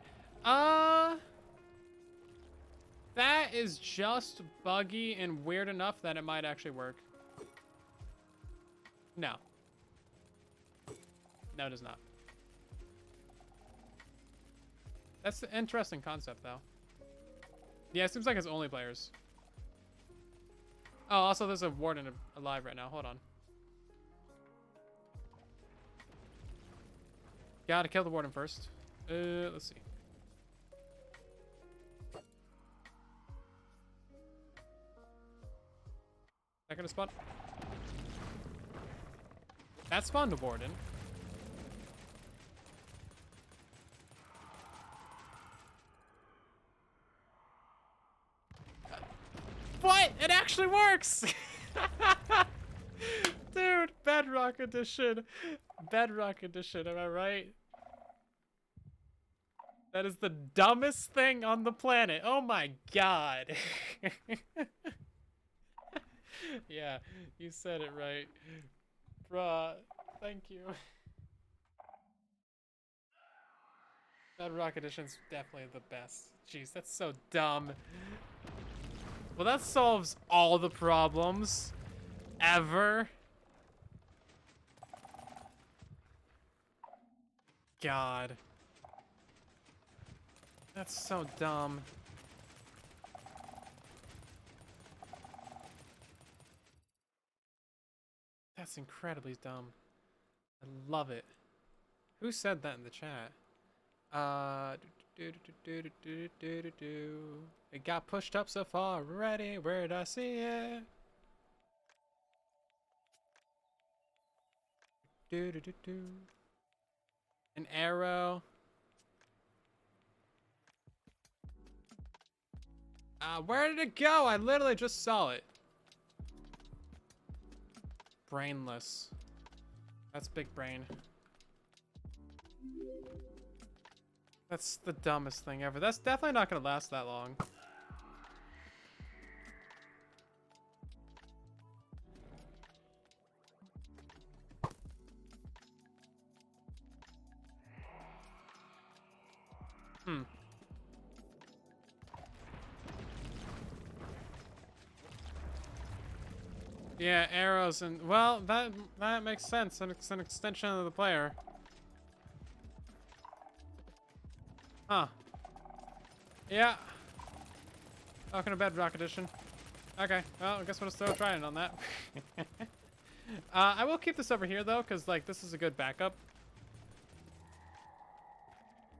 That is just buggy and weird enough that it might actually work. No. No, it does not. That's the interesting concept, though. Yeah, it seems like it's only players. Oh, also there's a warden alive right now. Hold on. Gotta kill the warden first. Let's see. That gonna spawn? That spawned a warden. What? It actually works! Dude, Bedrock edition. Bedrock edition, am I right? That is the dumbest thing on the planet. Oh my god. Yeah, you said it right. Bruh, thank you. Bedrock edition's definitely the best. Jeez, that's so dumb. Well, that solves all the problems ever. God. That's so dumb. That's incredibly dumb. I love it. Who said that in the chat? It got pushed up so far already. Where'd I see it? An arrow. Where did it go? I literally just saw it. Brainless. That's big brain. That's the dumbest thing ever. That's definitely not gonna last that long. Yeah, arrows and well, that makes sense. It's an extension of the player. Huh. Yeah. Welcome to Bedrock Edition. Okay, well, I guess we'll still try it on that. I will keep this over here though, because like this is a good backup.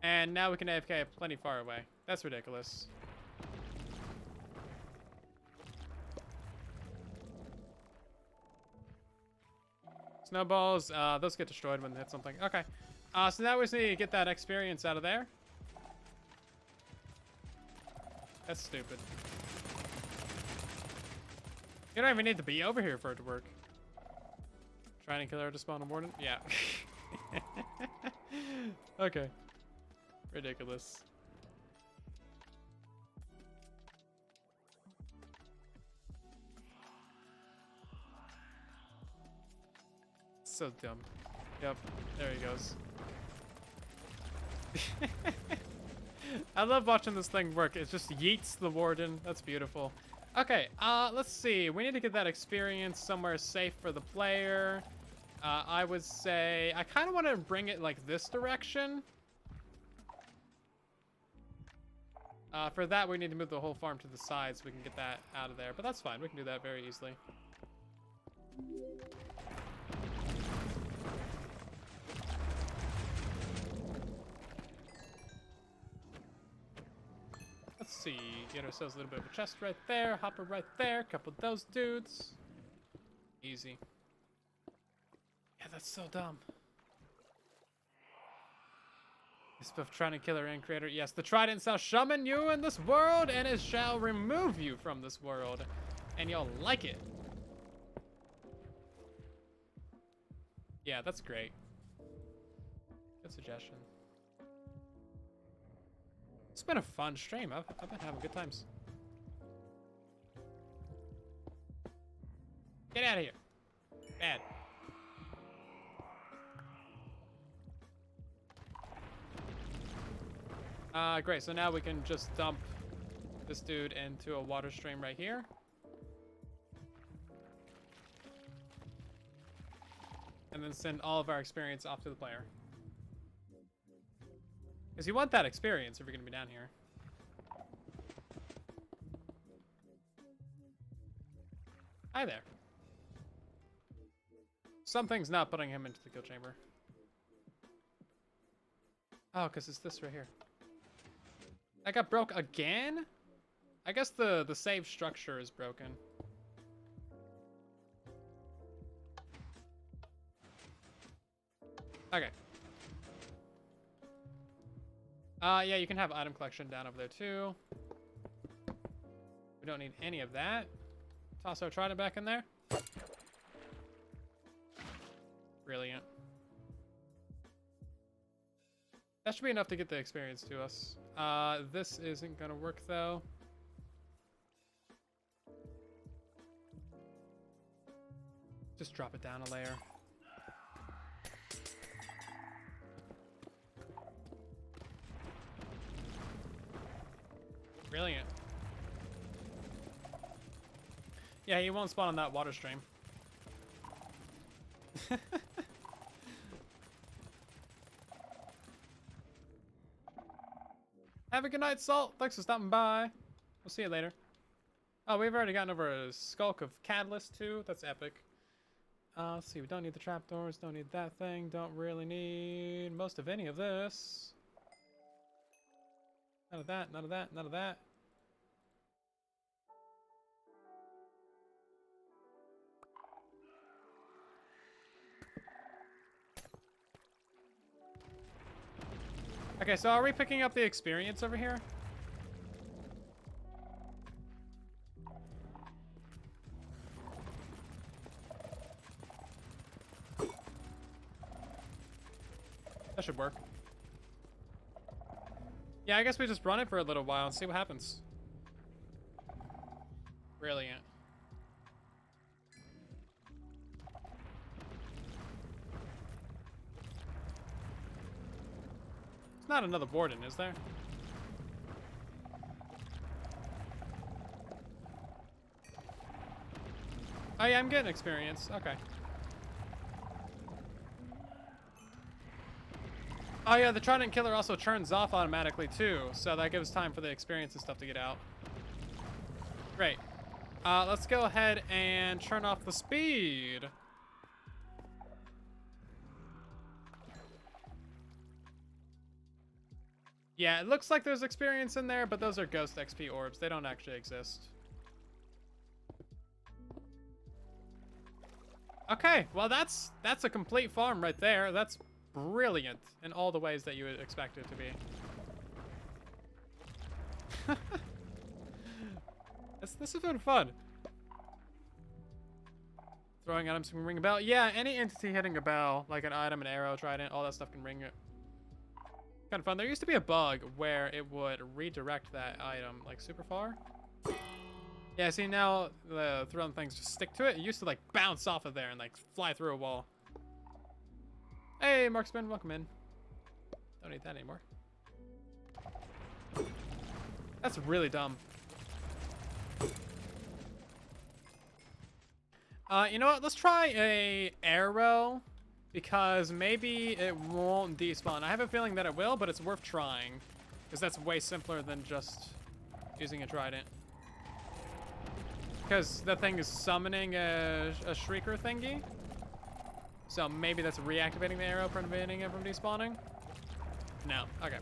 And now we can AFK plenty far away. That's ridiculous. Snowballs, those get destroyed when they hit something. Okay. So now we just need to get that experience out of there. That's stupid. You don't even need to be over here for it to work. Trying to kill her to spawn a Warden? Yeah. Okay. Ridiculous. So dumb. Yep, there he goes. I love watching this thing work. It just yeets the Warden. That's beautiful. Okay, let's see. We need to get that experience somewhere safe for the player. I would say I kind of want to bring it like this direction. For that, we need to move the whole farm to the side so we can get that out of there. But that's fine. We can do that very easily. Let's see. Get ourselves a little bit of a chest right there. Hopper right there. Couple of those dudes. Easy. Yeah, that's so dumb. It's both trying to kill her and creator. Yes, the trident shall summon you in this world, and it shall remove you from this world. And you'll like it. Yeah, that's great. Good suggestion. It's been a fun stream. I've been having good times. Get out of here. Bad. Great, so now we can just dump this dude into a water stream right here. And then send all of our experience off to the player. Because you want that experience if you're going to be down here. Hi there. Something's not putting him into the kill chamber. Oh, because it's this right here. That got broke again? I guess the save structure is broken. Okay. Yeah, you can have item collection down over there too. We don't need any of that. Toss our trident back in there. Brilliant. That should be enough to get the experience to us. This isn't gonna work though. Just drop it down a layer. Brilliant. Yeah, he won't spawn on that water stream. Have a good night, Salt. Thanks for stopping by. We'll see you later. Oh, we've already gotten over a Skulk of Catalyst, too. That's epic. Let's see. We don't need the trapdoors. Don't need that thing. Don't really need most of any of this. None of that. None of that. None of that. Okay, so are we picking up the experience over here? That should work. Yeah, I guess we just run it for a little while and see what happens. Brilliant. It's not another Warden, is there? Oh yeah, I'm getting experience. Okay. Oh yeah, the Trident Killer also turns off automatically too, so that gives time for the experience and stuff to get out. Great. Let's go ahead and turn off the speed. Yeah, it looks like there's experience in there, but those are ghost XP orbs. They don't actually exist. Okay, well that's a complete farm right there. That's brilliant in all the ways that you would expect it to be. This has been fun. Throwing items can ring a bell. Yeah, any entity hitting a bell, like an item, an arrow, trident, all that stuff can ring it. Kind of fun. There used to be a bug where it would redirect that item like super far. Yeah, see now the thrown things just stick to it. It used to like bounce off of there and like fly through a wall. Hey, Marksman, welcome in. Don't need that anymore. That's really dumb. You know what? Let's try a arrow because maybe it won't despawn. I have a feeling that it will, but it's worth trying because that's way simpler than just using a trident. Because that thing is summoning a shrieker thingy. So maybe that's reactivating the arrow, preventing it from despawning. No. Okay.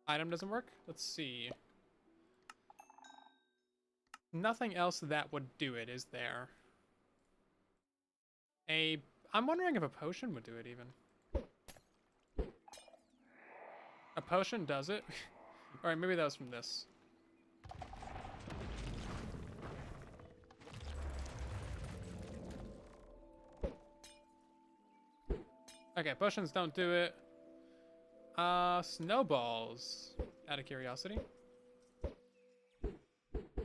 Item doesn't work? Let's see. Nothing else that would do it, is there? I'm wondering if a potion would do it even. A potion does it? Alright, maybe that was from this. Okay, potions don't do it. Snowballs. Out of curiosity.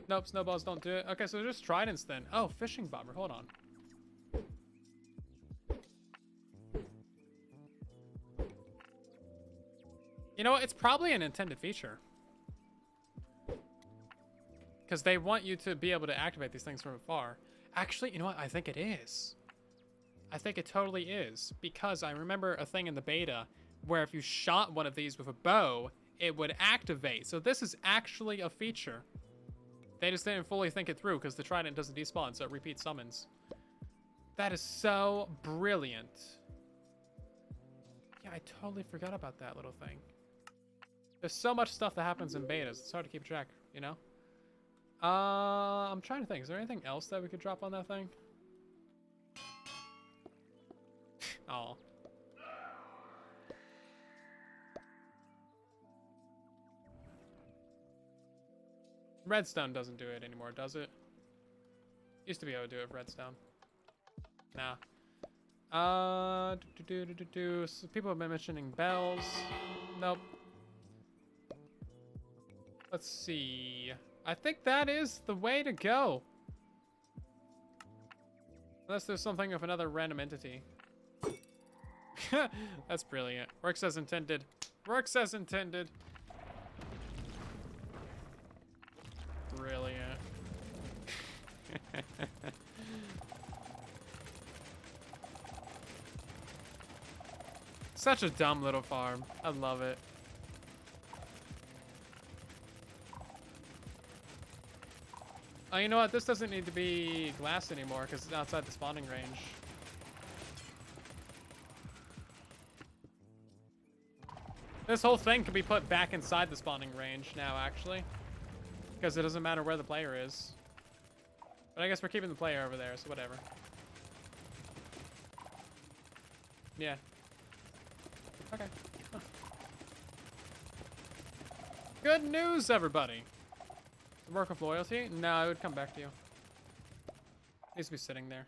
Nope, snowballs don't do it. Okay, so just tridents then. Oh, fishing bobber, hold on. You know what? It's probably an intended feature. Because they want you to be able to activate these things from afar. Actually, you know what? I think it is. I think it totally is. Because I remember a thing in the beta where if you shot one of these with a bow, it would activate. So this is actually a feature. They just didn't fully think it through because the trident doesn't despawn, so it repeats summons. That is so brilliant. Yeah, I totally forgot about that little thing. There's so much stuff that happens in betas. It's hard to keep track, you know? I'm trying to think. Is there anything else that we could drop on that thing? Oh. Redstone doesn't do it anymore, does it? Used to be able to do it with redstone. Nah. So people have been mentioning bells. Nope. Let's see. I think that is the way to go. Unless there's something of another random entity. That's brilliant. Works as intended. Works as intended. Brilliant. Such a dumb little farm. I love it. Oh, you know what? This doesn't need to be glass anymore because it's outside the spawning range. This whole thing can be put back inside the spawning range now, actually. Because it doesn't matter where the player is. But I guess we're keeping the player over there, so whatever. Yeah. Okay. Huh. Good news, everybody. Work of loyalty? No, it would come back to you. Needs to be sitting there.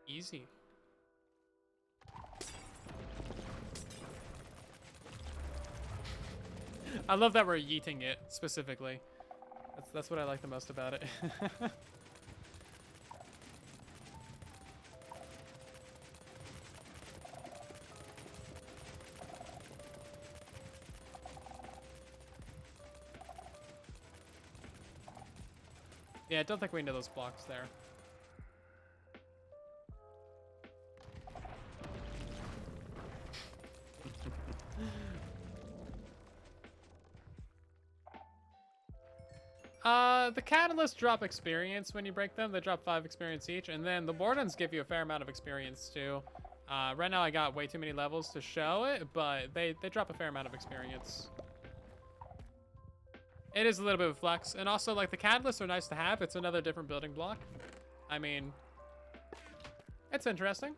Easy. I love that we're yeeting it specifically. That's what I like the most about it. Yeah, I don't think we need those blocks there. The catalysts drop experience when you break them. They drop 5 experience each, and then the wardens give you a fair amount of experience too. Right now I got way too many levels to show it, but they drop a fair amount of experience. It is a little bit of a flex, and also like the catalysts are nice to have. It's another different building block. I mean, it's interesting.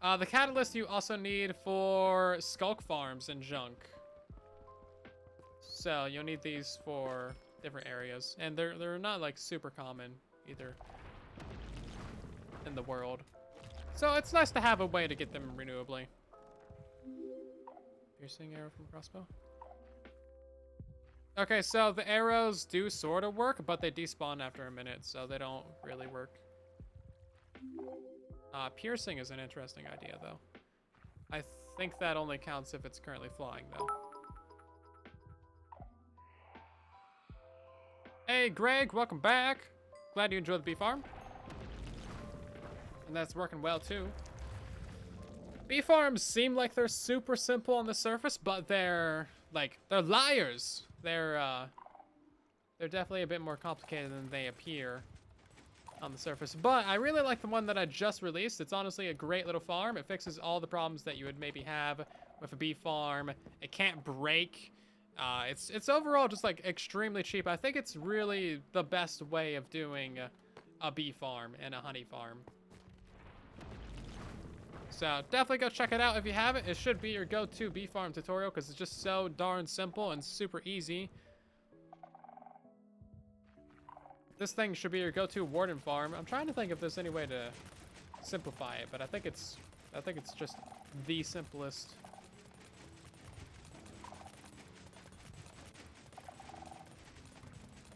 The catalyst you also need for skulk farms and junk. So you'll need these for different areas, and they're not like super common either in the world. So it's nice to have a way to get them renewably. Piercing arrow from crossbow. Okay, so the arrows do sort of work, but they despawn after a minute, so they don't really work. Piercing is an interesting idea, though. I think that only counts if it's currently flying, though. Hey, Greg, welcome back. Glad you enjoyed the bee farm. And that's working well, too. Bee farms seem like they're super simple on the surface, but they're liars. They're definitely a bit more complicated than they appear on the surface. But I really like the one that I just released. It's honestly a great little farm. It fixes all the problems that you would maybe have with a bee farm. It can't break. It's overall just like extremely cheap. I think it's really the best way of doing a bee farm and a honey farm. So definitely go check it out if you haven't. It should be your go-to bee farm tutorial because it's just so darn simple and super easy. This thing should be your go-to warden farm. I'm trying to think if there's any way to simplify it, but I think it's just the simplest.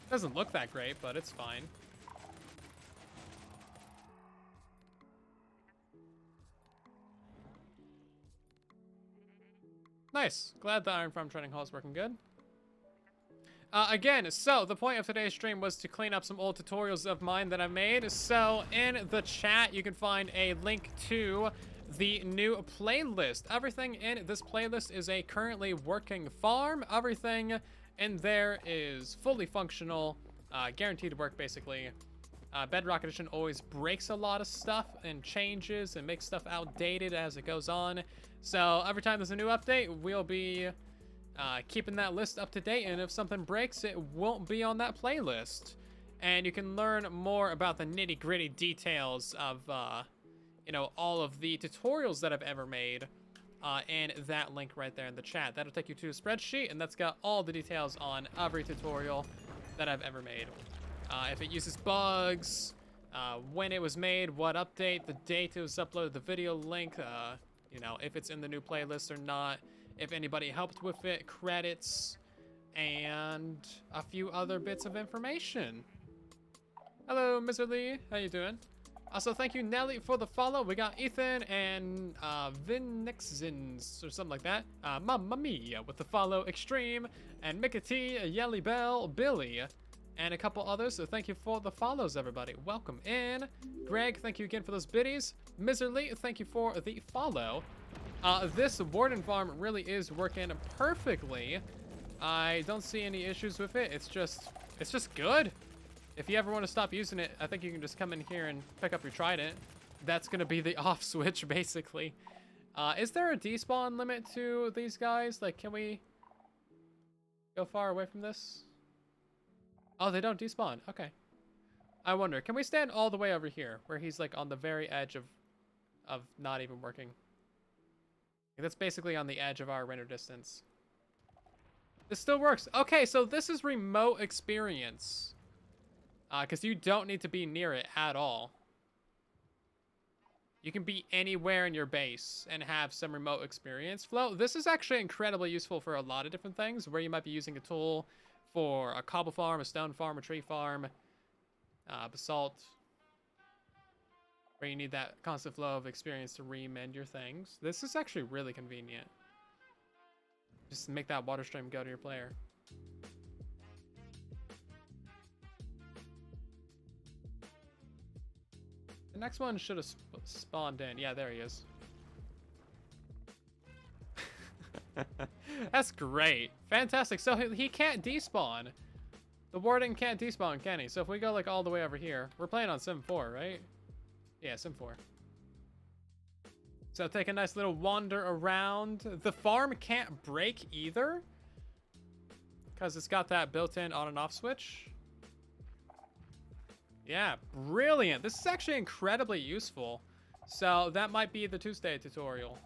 Doesn't look that great, but it's fine. Nice. Glad the Iron Farm Training Hall is working good. Again, so the point of today's stream was to clean up some old tutorials of mine that I made. So in the chat, you can find a link to the new playlist. Everything in this playlist is a currently working farm. Everything in there is fully functional, guaranteed to work basically. Bedrock Edition always breaks a lot of stuff and changes and makes stuff outdated as it goes on. So every time there's a new update, we'll be keeping that list up to date, and if something breaks, it won't be on that playlist. And you can learn more about the nitty-gritty details of, you know, all of the tutorials that I've ever made in that link right there in the chat. That'll take you to a spreadsheet, and that's got all the details on every tutorial that I've ever made. If it uses bugs, when it was made, what update, the date it was uploaded, the video link, you know, if it's in the new playlist or not, if anybody helped with it, credits, and a few other bits of information. Hello, Mr. Lee. How you doing? Also, thank you, Nelly, for the follow. We got Ethan and Vinixins or something like that. Mamma Mia with the follow, Extreme, and Mickey T, Yelly Bell, Billy, and a couple others. So thank you for the follows, everybody. Welcome in. Greg, thank you again for those biddies. Miserly, thank you for the follow. This Warden farm really is working perfectly. I don't see any issues with it. It's just good. If you ever want to stop using it, I think you can just come in here and pick up your trident. That's gonna be the off switch, basically. Is there a despawn limit to these guys? Like, can we go far away from this? Oh, they don't despawn. Okay. I wonder, can we stand all the way over here, where he's like on the very edge of not even working? That's basically on the edge of our render distance. This still works. Okay, so this is remote experience. Because you don't need to be near it at all. You can be anywhere in your base and have some remote experience flow. This is actually incredibly useful for a lot of different things, where you might be using a tool for a cobble farm, a stone farm, a tree farm, basalt, where you need that constant flow of experience to remend your things. This is actually really convenient. Just make that water stream go to your player. The next one should have spawned in. Yeah, there he is. That's great. Fantastic. So he can't despawn. The Warden can't despawn, can he? So if we go like all the way over here, we're playing on Sim 4, right? Yeah, Sim 4. So take a nice little wander around. The farm can't break either, because it's got that built-in on and off switch. Yeah, brilliant. This is actually incredibly useful. So that might be the Tuesday tutorial.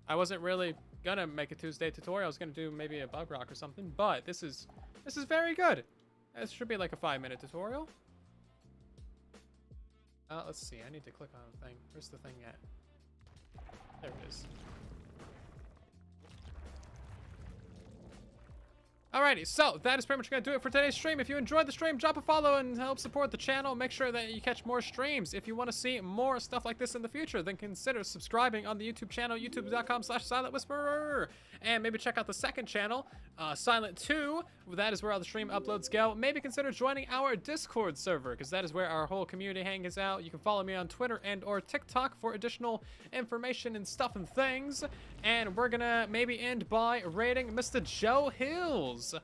I wasn't really gonna make a Tuesday tutorial. I was gonna do maybe a bug rock or something, but this is very good. This should be like a 5-minute tutorial. Let's see. I need to click on the thing. Where's the thing at? There it is. Alrighty, so that is pretty much going to do it for today's stream. If you enjoyed the stream, drop a follow and help support the channel. Make sure that you catch more streams. If you want to see more stuff like this in the future, then consider subscribing on the YouTube channel, youtube.com/silentwhisperer. And maybe check out the second channel, silentwo. That is where all the stream uploads go. Maybe consider joining our Discord server, because that is where our whole community hangs out. You can follow me on Twitter and or TikTok for additional information and stuff and things. And we're going to maybe end by rating Mr. Joe Hills,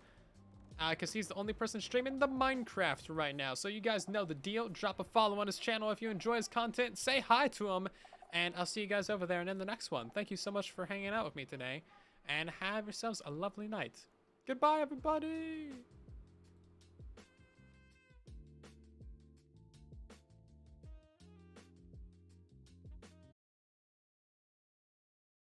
because he's the only person streaming the Minecraft right now. So you guys know the deal. Drop a follow on his channel if you enjoy his content. Say hi to him, and I'll see you guys over there and in the next one. Thank you so much for hanging out with me today, and have yourselves a lovely night. Goodbye, everybody.